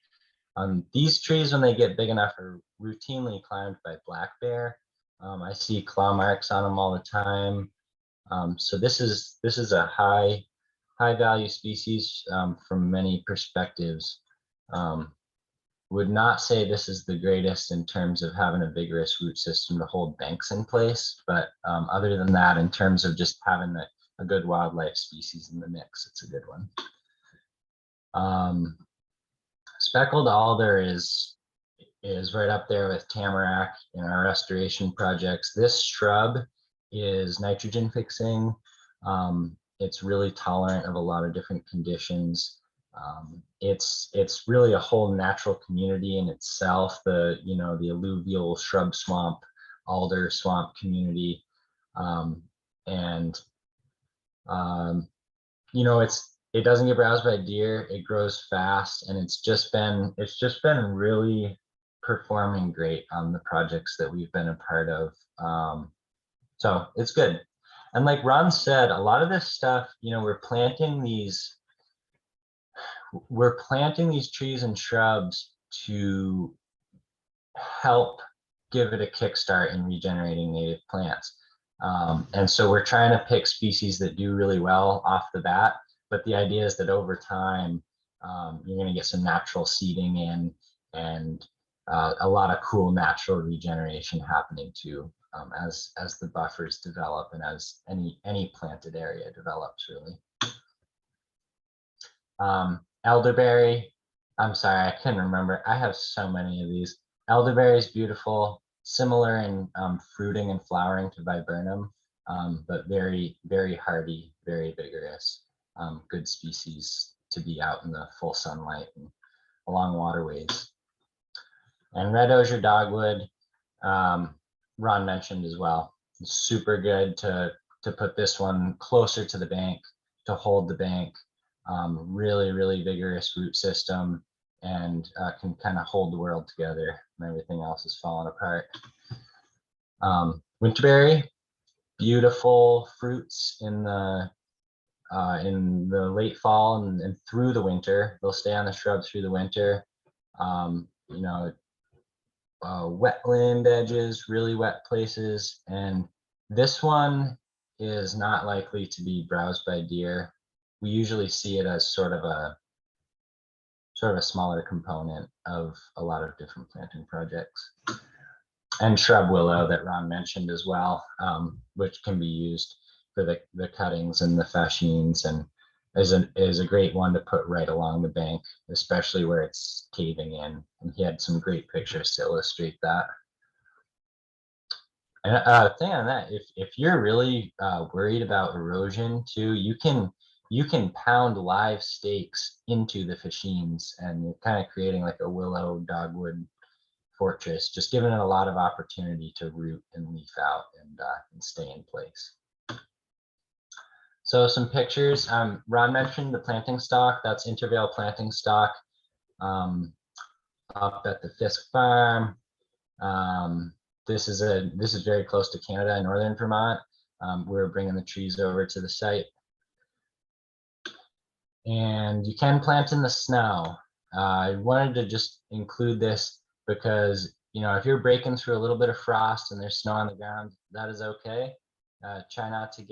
These trees, when they get big enough, are routinely climbed by black bear. I see claw marks on them all the time. So this is a high value species from many perspectives. Would not say this is the greatest in terms of having a vigorous root system to hold banks in place, but other than that, in terms of just having a good wildlife species in the mix, it's a good one. Speckled alder is right up there with tamarack in our restoration projects. This shrub is nitrogen fixing. It's really tolerant of a lot of different conditions. It's really a whole natural community in itself. The alluvial shrub swamp, alder swamp community, it doesn't get browsed by deer. It grows fast, and it's just been really performing great on the projects that we've been a part of. So it's good. And like Ron said, a lot of this stuff, you know, we're planting these trees and shrubs to help give it a kickstart in regenerating native plants. And so we're trying to pick species that do really well off the bat, but the idea is that over time, you're going to get some natural seeding in and a lot of cool natural regeneration happening too, as the buffers develop and as any planted area develops, really. Elderberry, I'm sorry, I couldn't remember. I have so many of these. Elderberry is beautiful, similar in fruiting and flowering to viburnum, but very, very hardy, very vigorous, good species to be out in the full sunlight and along waterways. And red osier dogwood, Ron mentioned as well. It's super good to put this one closer to the bank, to hold the bank. Really, really vigorous root system, and can kind of hold the world together when everything else is falling apart. Winterberry, beautiful fruits in the late fall and through the winter. They'll stay on the shrub through the winter. You know, wetland edges, really wet places, and this one is not likely to be browsed by deer. We usually see it as sort of a smaller component of a lot of different planting projects. And shrub willow that Ron mentioned as well, which can be used for the cuttings and the fascines, and is a great one to put right along the bank, especially where it's caving in. And he had some great pictures to illustrate that. And thing on that, if you're really worried about erosion too, you can pound live stakes into the fascines, and you're kind of creating like a willow dogwood fortress, just giving it a lot of opportunity to root and leaf out and stay in place. So some pictures. Ron mentioned the planting stock. That's Intervale planting stock up at the Fisk farm. This is very close to Canada in northern Vermont. We're bringing the trees over to the site. And you can plant in the snow. I wanted to just include this because, you know, if you're breaking through a little bit of frost and there's snow on the ground, that is okay. Try not to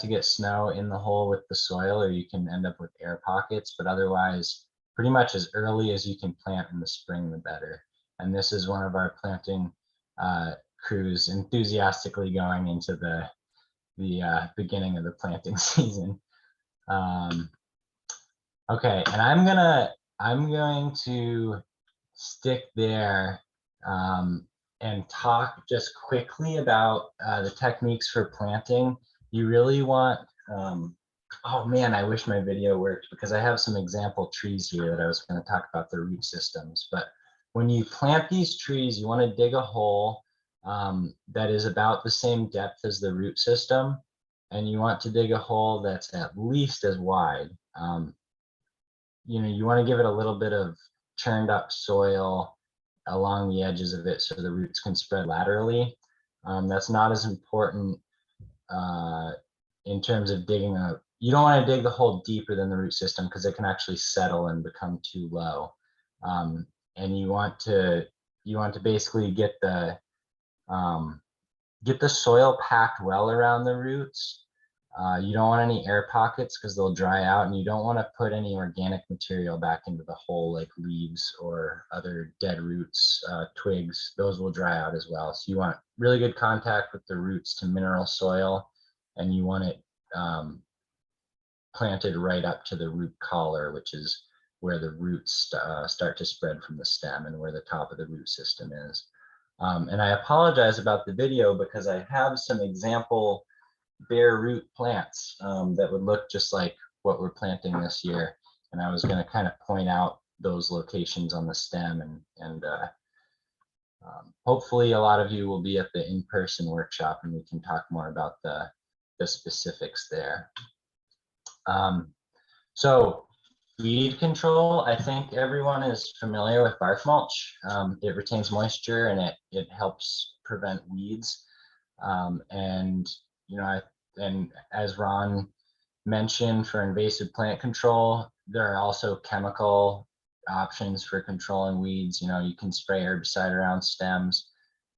get snow in the hole with the soil, or you can end up with air pockets. But otherwise, pretty much as early as you can plant in the spring, the better. And this is one of our planting crews enthusiastically going into the beginning of the planting season. Okay, and I'm going to stick there and talk just quickly about the techniques for planting. You really want, oh man, I wish my video worked, because I have some example trees here that I was going to talk about the root systems. But when you plant these trees, you want to dig a hole that is about the same depth as the root system. And you want to dig a hole that's at least as wide. You know, you want to give it a little bit of churned up soil along the edges of it so the roots can spread laterally. That's not as important in terms of digging a, you don't want to dig the hole deeper than the root system, because it can actually settle and become too low. And you want to basically get the soil packed well around the roots. You don't want any air pockets because they'll dry out, and you don't want to put any organic material back into the hole, like leaves or other dead roots, twigs. Those will dry out as well. So you want really good contact with the roots to mineral soil, and you want it planted right up to the root collar, which is where the roots start to spread from the stem and where the top of the root system is. And I apologize about the video because I have some example bare root plants that would look just like what we're planting this year. And I was going to kind of point out those locations on the stem, and hopefully a lot of you will be at the in-person workshop and we can talk more about the specifics there. So weed control, I think everyone is familiar with bark mulch. It retains moisture and it helps prevent weeds. And, and as Ron mentioned, for invasive plant control, there are also chemical options for controlling weeds. You can spray herbicide around stems,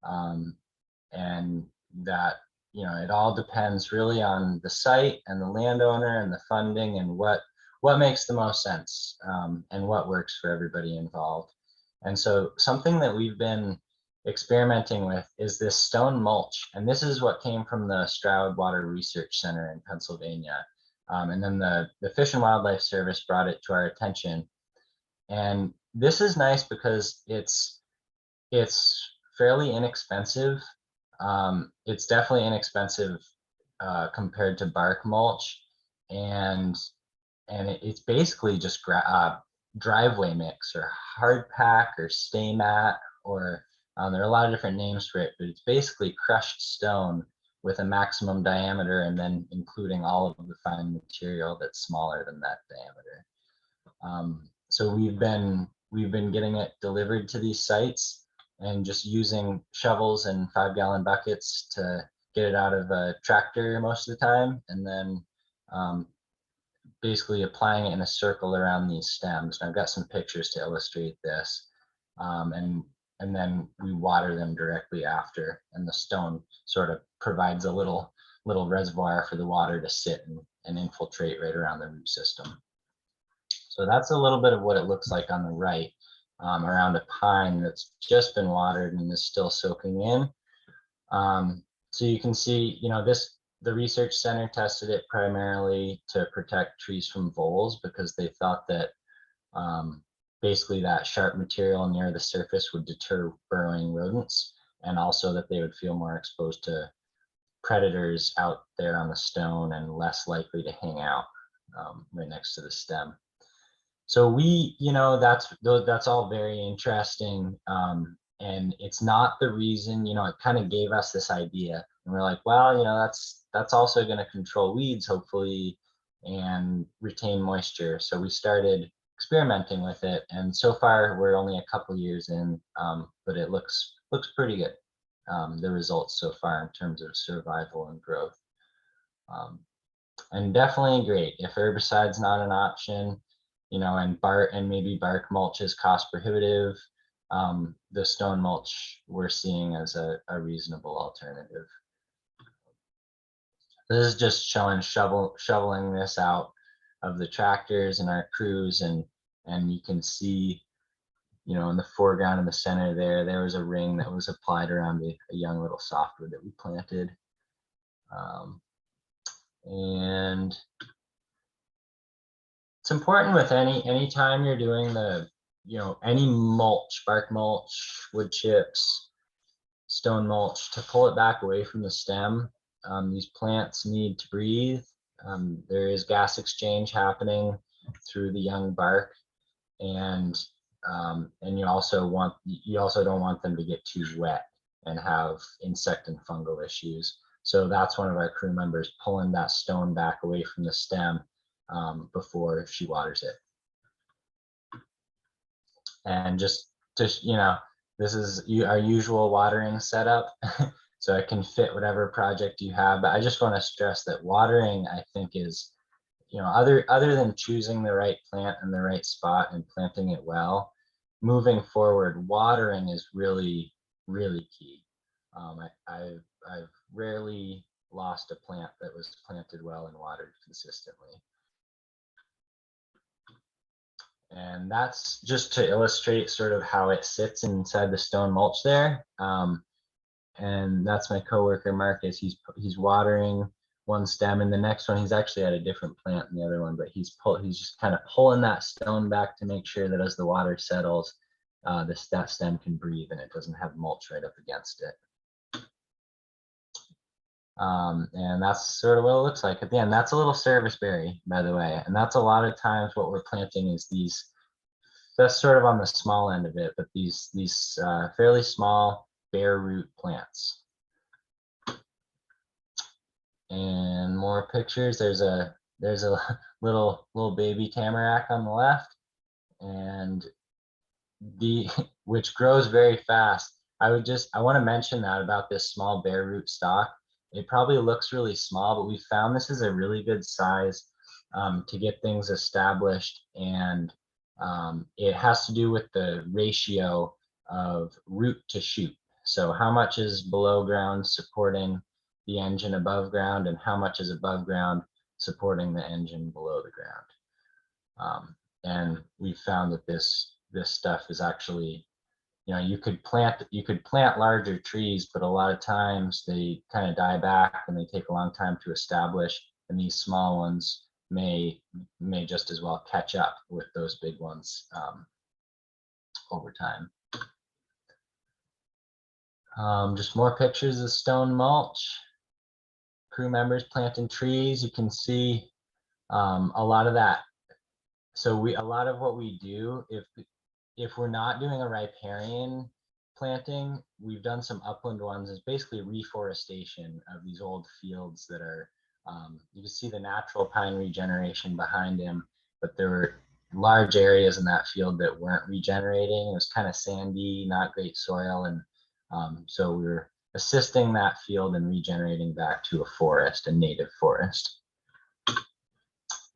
and that, it all depends really on the site and the landowner and the funding and what makes the most sense, and what works for everybody involved. And so something that we've been experimenting with is this stone mulch. And this is what came from the Stroud Water Research Center in Pennsylvania. And then the Fish and Wildlife Service brought it to our attention. And this is nice because it's fairly inexpensive. It's definitely inexpensive compared to bark mulch, and it's basically just driveway mix or hard pack or stay mat, or there are a lot of different names for it, but it's basically crushed stone with a maximum diameter and then including all of the fine material that's smaller than that diameter. So we've been getting it delivered to these sites and just using shovels and 5-gallon buckets to get it out of a tractor most of the time, and then basically applying it in a circle around these stems. And I've got some pictures to illustrate this. And then we water them directly after, and the stone sort of provides a little reservoir for the water to sit and infiltrate right around the root system. So that's a little bit of what it looks like on the right, around a pine that's just been watered and is still soaking in. So you can see, the research center tested it primarily to protect trees from voles, because they thought that basically that sharp material near the surface would deter burrowing rodents, and also that they would feel more exposed to predators out there on the stone and less likely to hang out right next to the stem. So that's all very interesting. And it's not the reason, it kind of gave us this idea, and we're like, well, that's also going to control weeds, hopefully, and retain moisture. So we started experimenting with it, and so far we're only a couple years in, but it looks pretty good, the results so far in terms of survival and growth. And definitely great if herbicide's not an option, and maybe bark mulch is cost prohibitive. The stone mulch we're seeing as a reasonable alternative. This is just showing shoveling this out of the tractors and our crews, and you can see, in the foreground in the center there was a ring that was applied around a young little softwood that we planted. And it's important with any time you're doing any mulch, bark mulch, wood chips, stone mulch, to pull it back away from the stem. These plants need to breathe. There is gas exchange happening through the young bark, and you also don't want them to get too wet and have insect and fungal issues. So that's one of our crew members pulling that stone back away from the stem before she waters it. And just this is our usual watering setup. So it can fit whatever project you have. But I just want to stress that watering, I think, is, other than choosing the right plant in the right spot and planting it well, moving forward, watering is really, really key. I've rarely lost a plant that was planted well and watered consistently. And that's just to illustrate sort of how it sits inside the stone mulch there. And that's my coworker Marcus. He's watering one stem, and the next one he's actually at a different plant in the other one, but he's just kind of pulling that stone back to make sure that as the water settles, that stem can breathe and it doesn't have mulch right up against it. And that's sort of what it looks like at the end. That's a little serviceberry, by the way, and that's a lot of times what we're planting is these. That's sort of on the small end of it, but these fairly small bare root plants. And more pictures. There's a little baby tamarack on the left, and which grows very fast. I want to mention that about this small bare root stock. It probably looks really small, but we found this is a really good size to get things established. And it has to do with the ratio of root to shoot. So how much is below ground supporting the engine above ground, and how much is above ground supporting the engine below the ground. And we found that this stuff is actually, you could plant larger trees, but a lot of times they kind of die back and they take a long time to establish. And these small ones may just as well catch up with those big ones over time. Just more pictures of stone mulch. Crew members planting trees. You can see a lot of that. So a lot of what we do, if we're not doing a riparian planting, we've done some upland ones, is basically reforestation of these old fields that are, you can see the natural pine regeneration behind him, but there were large areas in that field that weren't regenerating. It was kind of sandy, not great soil. And so we were assisting that field and regenerating back to a forest, a native forest.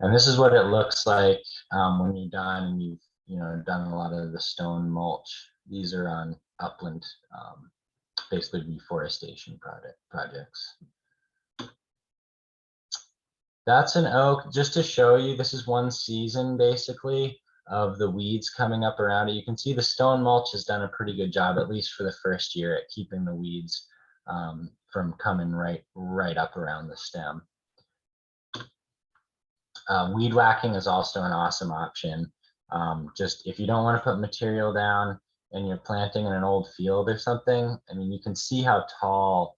And this is what it looks like when you're done and you've done a lot of the stone mulch. These are on upland, basically reforestation projects. That's an oak, just to show you, this is one season basically of the weeds coming up around it. You can see the stone mulch has done a pretty good job, at least for the first year, at keeping the weeds from coming right up around the stem. Weed whacking is also an awesome option. Just if you don't want to put material down and you're planting in an old field or something, I mean, you can see how tall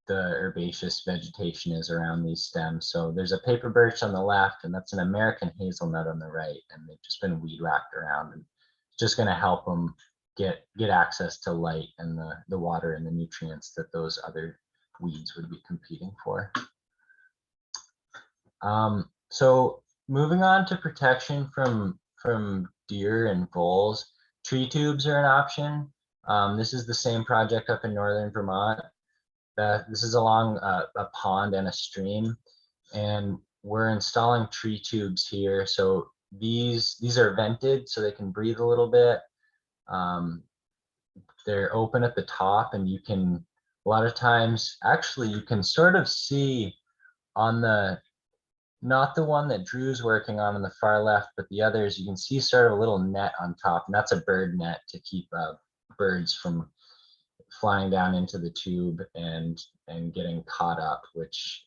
the herbaceous vegetation is around these stems. So there's a paper birch on the left, and that's an American hazelnut on the right, and they've just been weed whacked around, and it's just going to help them get access to light and the water and the nutrients that those other weeds would be competing for. So moving on to protection from deer and voles, tree tubes are an option. This is the same project up in northern Vermont. This is along a pond and a stream, and we're installing tree tubes here. So these are vented so they can breathe a little bit. They're open at the top, and you can, a lot of times, actually, you can sort of see on the, not the one that Drew's working on the far left, but the others, you can see sort of a little net on top, and that's a bird net to keep birds from flying down into the tube and getting caught up, which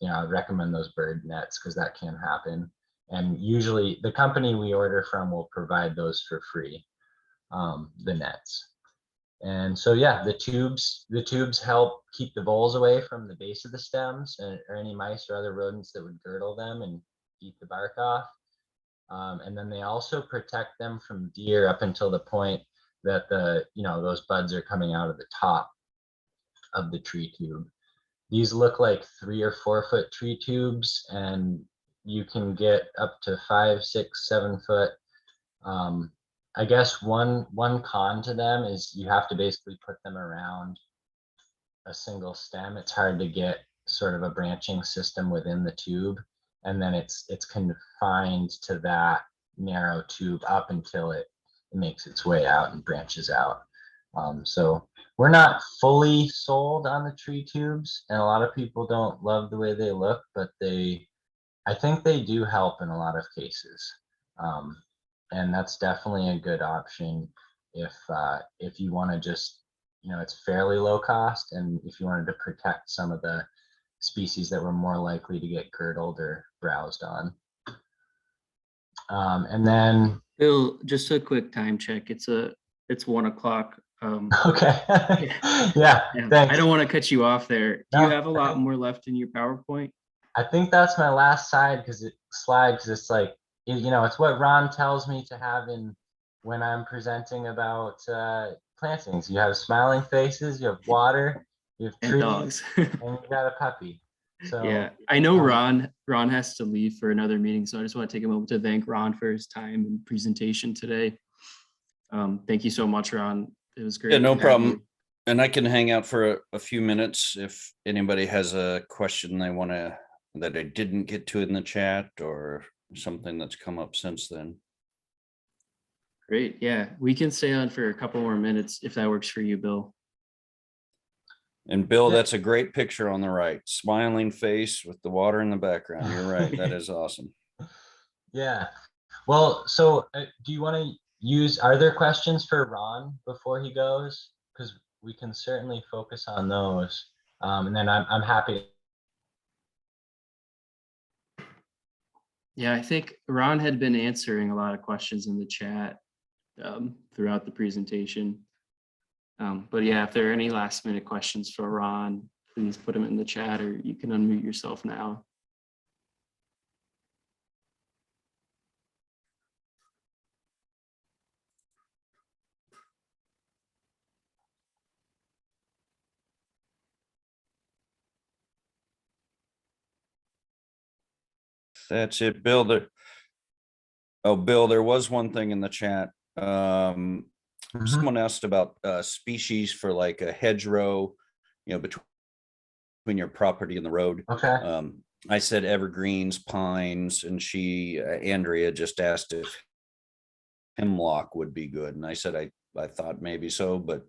I recommend those bird nets because that can happen. And usually the company we order from will provide those for free, the nets. And so yeah, the tubes help keep the voles away from the base of the stems or any mice or other rodents that would girdle them and eat the bark off. And then they also protect them from deer up until the point that those buds are coming out of the top of the tree tube. These look like 3 or 4 foot tree tubes, and you can get up to 5, 6, 7 foot. I guess one con to them is you have to basically put them around a single stem. It's hard to get sort of a branching system within the tube, and then it's confined to that narrow tube up until it makes its way out and branches out. So we're not fully sold on the tree tubes, and a lot of people don't love the way they look, but I think they do help in a lot of cases. And that's definitely a good option if you want to just, it's fairly low cost, and if you wanted to protect some of the species that were more likely to get girdled or browsed on. And then Bill, just a quick time check. It's 1 o'clock. okay. Yeah. Yeah, thanks. I don't want to cut you off there. Do No, you have a lot more left in your PowerPoint? I think that's my last slide because it's like, it's what Ron tells me to have when I'm presenting about plantings. You have smiling faces, you have water, you have And trees, dogs. and you got a puppy. So Yeah, I know Ron has to leave for another meeting, so I just want to take a moment to thank Ron for his time and presentation today. Thank you so much, Ron. It was Yeah, great. no to have problem. you. And I can hang out for a few minutes if anybody has a question that I didn't get to in the chat or something that's come up since then. Great. Yeah, we can stay on for a couple more minutes if that works for you, Bill. And Bill, Yeah. that's a great picture on the right. Smiling face with the water in the background. You're right. That is awesome. Yeah. Well, so do you want to are there questions for Ron before he goes? Because we can certainly focus on those. And then I'm happy. Yeah, I think Ron had been answering a lot of questions in the chat throughout the presentation. But yeah, if there are any last minute questions for Ron, please put them in the chat, or you can unmute yourself now. That's it, Bill. Bill, there was one thing in the chat. Someone asked about species for like a hedgerow, between your property and the road. Okay. I said evergreens, pines, and Andrea just asked if hemlock would be good. And I said, I thought maybe so, but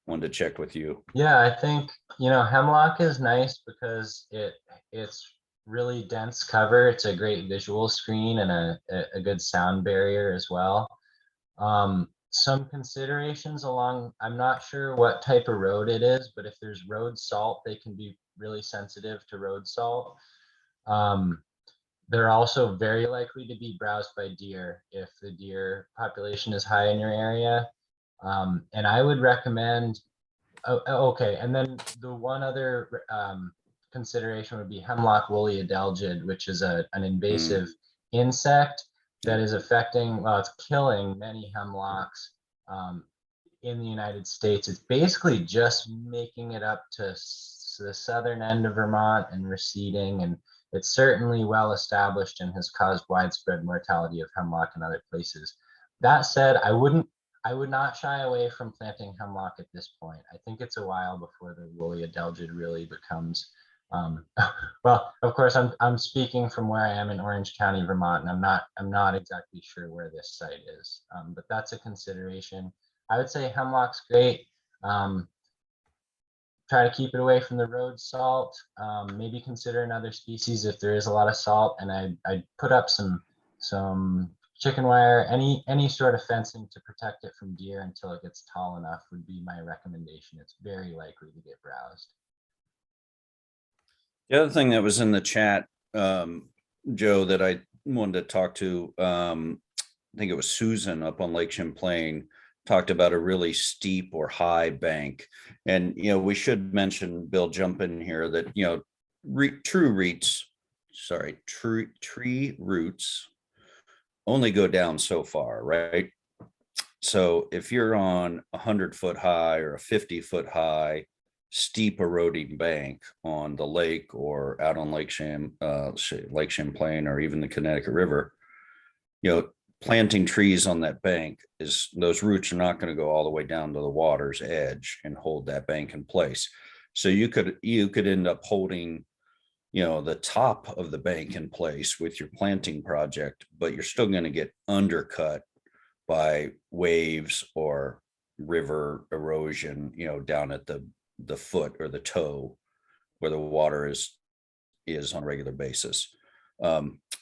wanted to check with you. Yeah, I think, hemlock is nice because it's really dense cover. It's a great visual screen and a good sound barrier as well. Some considerations I'm not sure what type of road it is, but if there's road salt, they can be really sensitive to road salt. They're also very likely to be browsed by deer if the deer population is high in your area. And I would recommend, okay, and then the one other consideration would be hemlock woolly adelgid, which is an invasive insect that is affecting, well, it's killing many hemlocks in the United States. It's basically just making it up to the southern end of Vermont and receding, and it's certainly well established and has caused widespread mortality of hemlock in other places. That said, I would not shy away from planting hemlock at this point. I think it's a while before the woolly adelgid really becomes, well, of course, I'm speaking from where I am in Orange County, Vermont, and I'm not exactly sure where this site is, but that's a consideration. I would say hemlock's great. Try to keep it away from the road salt. Maybe consider another species if there is a lot of salt, and I'd put up some chicken wire, any sort of fencing to protect it from deer until it gets tall enough would be my recommendation. It's very likely to get browsed. The other thing that was in the chat, Joe, that I wanted to talk to, I think it was Susan up on Lake Champlain, talked about a really steep or high bank. And, we should mention, Bill, jump in here, that, tree roots only go down so far, right? So if you're on 100-foot high or a 50-foot high steep eroding bank on the lake or out on Lake Champlain or even the Connecticut River, planting trees on that bank, those roots are not going to go all the way down to the water's edge and hold that bank in place. So you could end up holding, the top of the bank in place with your planting project, but you're still going to get undercut by waves or river erosion, down at the foot or the toe where the water is on a regular basis.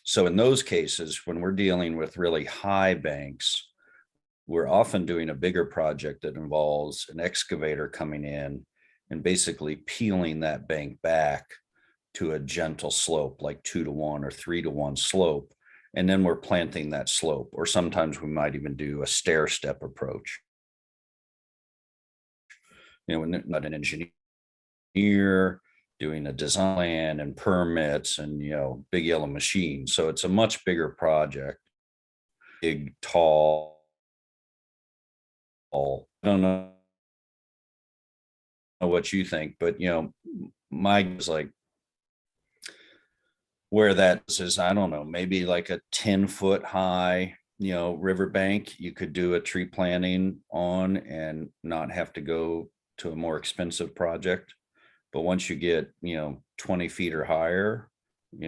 So in those cases, when we're dealing with really high banks, we're often doing a bigger project that involves an excavator coming in and basically peeling that bank back to a gentle slope, like 2-to-1 or 3-to-1 slope. And then we're planting that slope, or sometimes we might even do a stair step approach. We're not an engineer doing a design and permits and, big yellow machine. So it's a much bigger project, big, tall. I don't know what you think, but, mine is like, where that is, I don't know, maybe like a 10-foot high riverbank, you could do a tree planting on and not have to go to a more expensive project. But once you get, 20 feet or higher,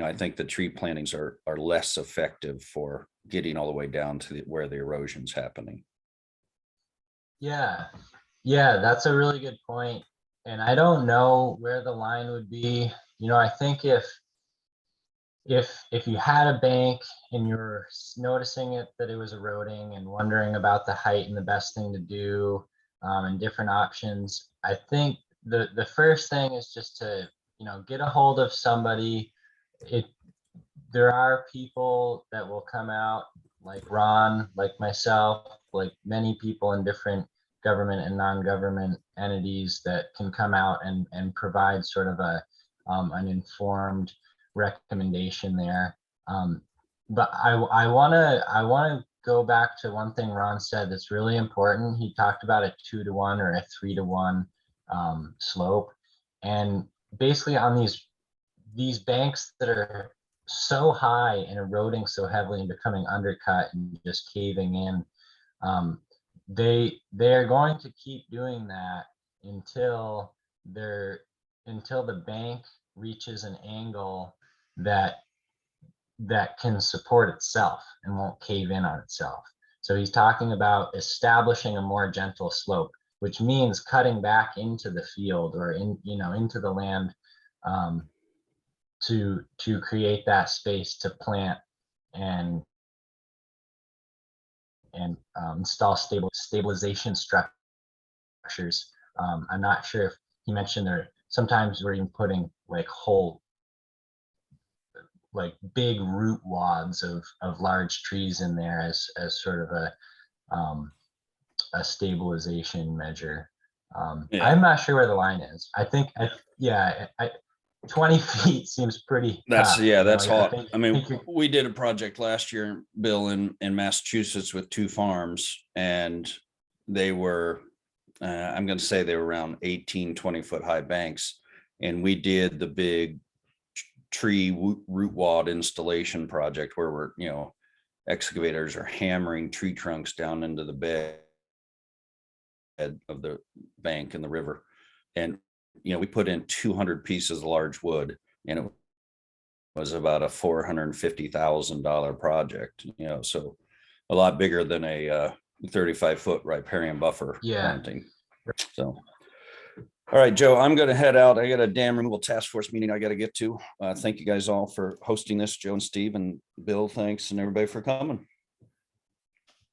I think the tree plantings are less effective for getting all the way down to where the erosion's happening. Yeah, yeah, that's a really good point. And I don't know where the line would be. I think if you had a bank and you're noticing that it was eroding and wondering about the height and the best thing to do, and different options, I think the first thing is just to get a hold of somebody. There are people that will come out, like Ron, like myself, like many people in different government and non-government entities that can come out and provide sort of an informed recommendation there. But I wanna go back to one thing Ron said that's really important. He talked about a 2-to-1 or a 3-to-1 slope, and basically on these banks that are so high and eroding so heavily and becoming undercut and just caving in, they are going to keep doing that until the bank reaches an angle that can support itself and won't cave in on itself. So he's talking about establishing a more gentle slope, which means cutting back into the field or into the land, to create that space to plant and install stabilization structures. I'm not sure if he mentioned there sometimes we're even putting like big root wads of large trees in there as sort of a stabilization measure. Yeah. I'm not sure where the line is. I think 20 feet seems pretty tough. That's hot. I think we did a project last year, Bill, in Massachusetts with 2 farms, and they were, I'm going to say they were around 18, 20-foot high banks. And we did the big tree root wad installation project where we're, excavators are hammering tree trunks down into the bed of the bank in the river. And we put in 200 pieces of large wood, and it was about a $450,000 project, so a lot bigger than a 35-foot riparian buffer planting. So, all right, Joe, I'm going to head out. I got a dam removal task force meeting I got to get to. Thank you guys all for hosting this, Joe and Steve, and Bill, thanks, and everybody for coming.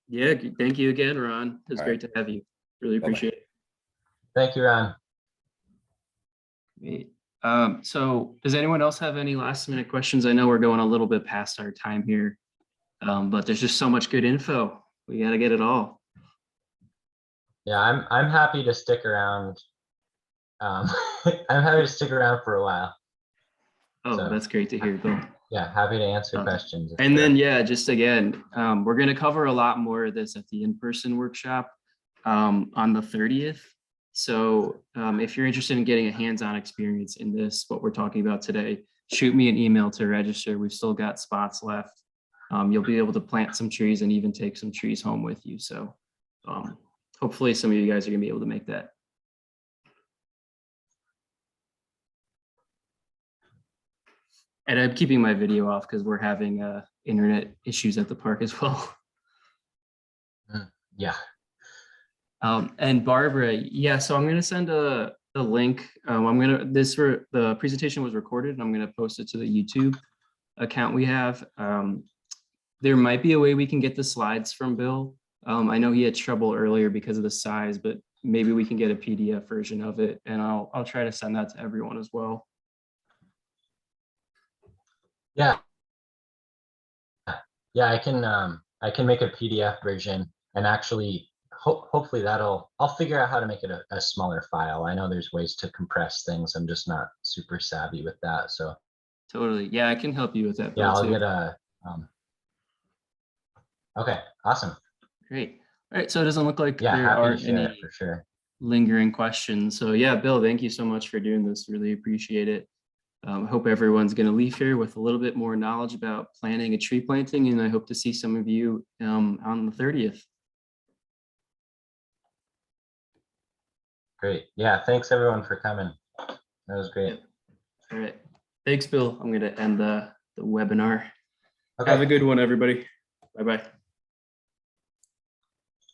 Yeah, thank you again, Ron. It's great to have you. Really appreciate it. Thank you, Ron. Great. So does anyone else have any last minute questions? I know we're going a little bit past our time here, but there's just so much good info. We got to get it all. Yeah, I'm happy to stick around. I'm happy to stick around for a while. Oh, so, that's great to hear, Bill. Yeah, happy to answer questions. And then, just again, we're going to cover a lot more of this at the in-person workshop on the 30th. So if you're interested in getting a hands-on experience in this, what we're talking about today, shoot me an email to register. We've still got spots left. You'll be able to plant some trees and even take some trees home with you. So hopefully some of you guys are gonna be able to make that. And I'm keeping my video off because we're having internet issues at the park as well. Yeah. And Barbara, so I'm going to send a link. The presentation was recorded and I'm going to post it to the YouTube account we have. There might be a way we can get the slides from Bill. I know he had trouble earlier because of the size, but maybe we can get a PDF version of it, and I'll try to send that to everyone as well. Yeah. Yeah, I can make a PDF version, and actually hopefully I'll figure out how to make it a smaller file. I know there's ways to compress things. I'm just not super savvy with that. So totally. Yeah, I can help you with that. Yeah, I'll get a okay, awesome. Great. All right, so it doesn't look like there are any for sure lingering questions. So yeah, Bill, thank you so much for doing this. Really appreciate it. I hope everyone's going to leave here with a little bit more knowledge about planning a tree planting, and I hope to see some of you on the 30th. Great. Yeah, thanks everyone for coming. That was great. All right. Thanks, Bill. I'm going to end the webinar. Okay. Have a good one, everybody. Bye-bye.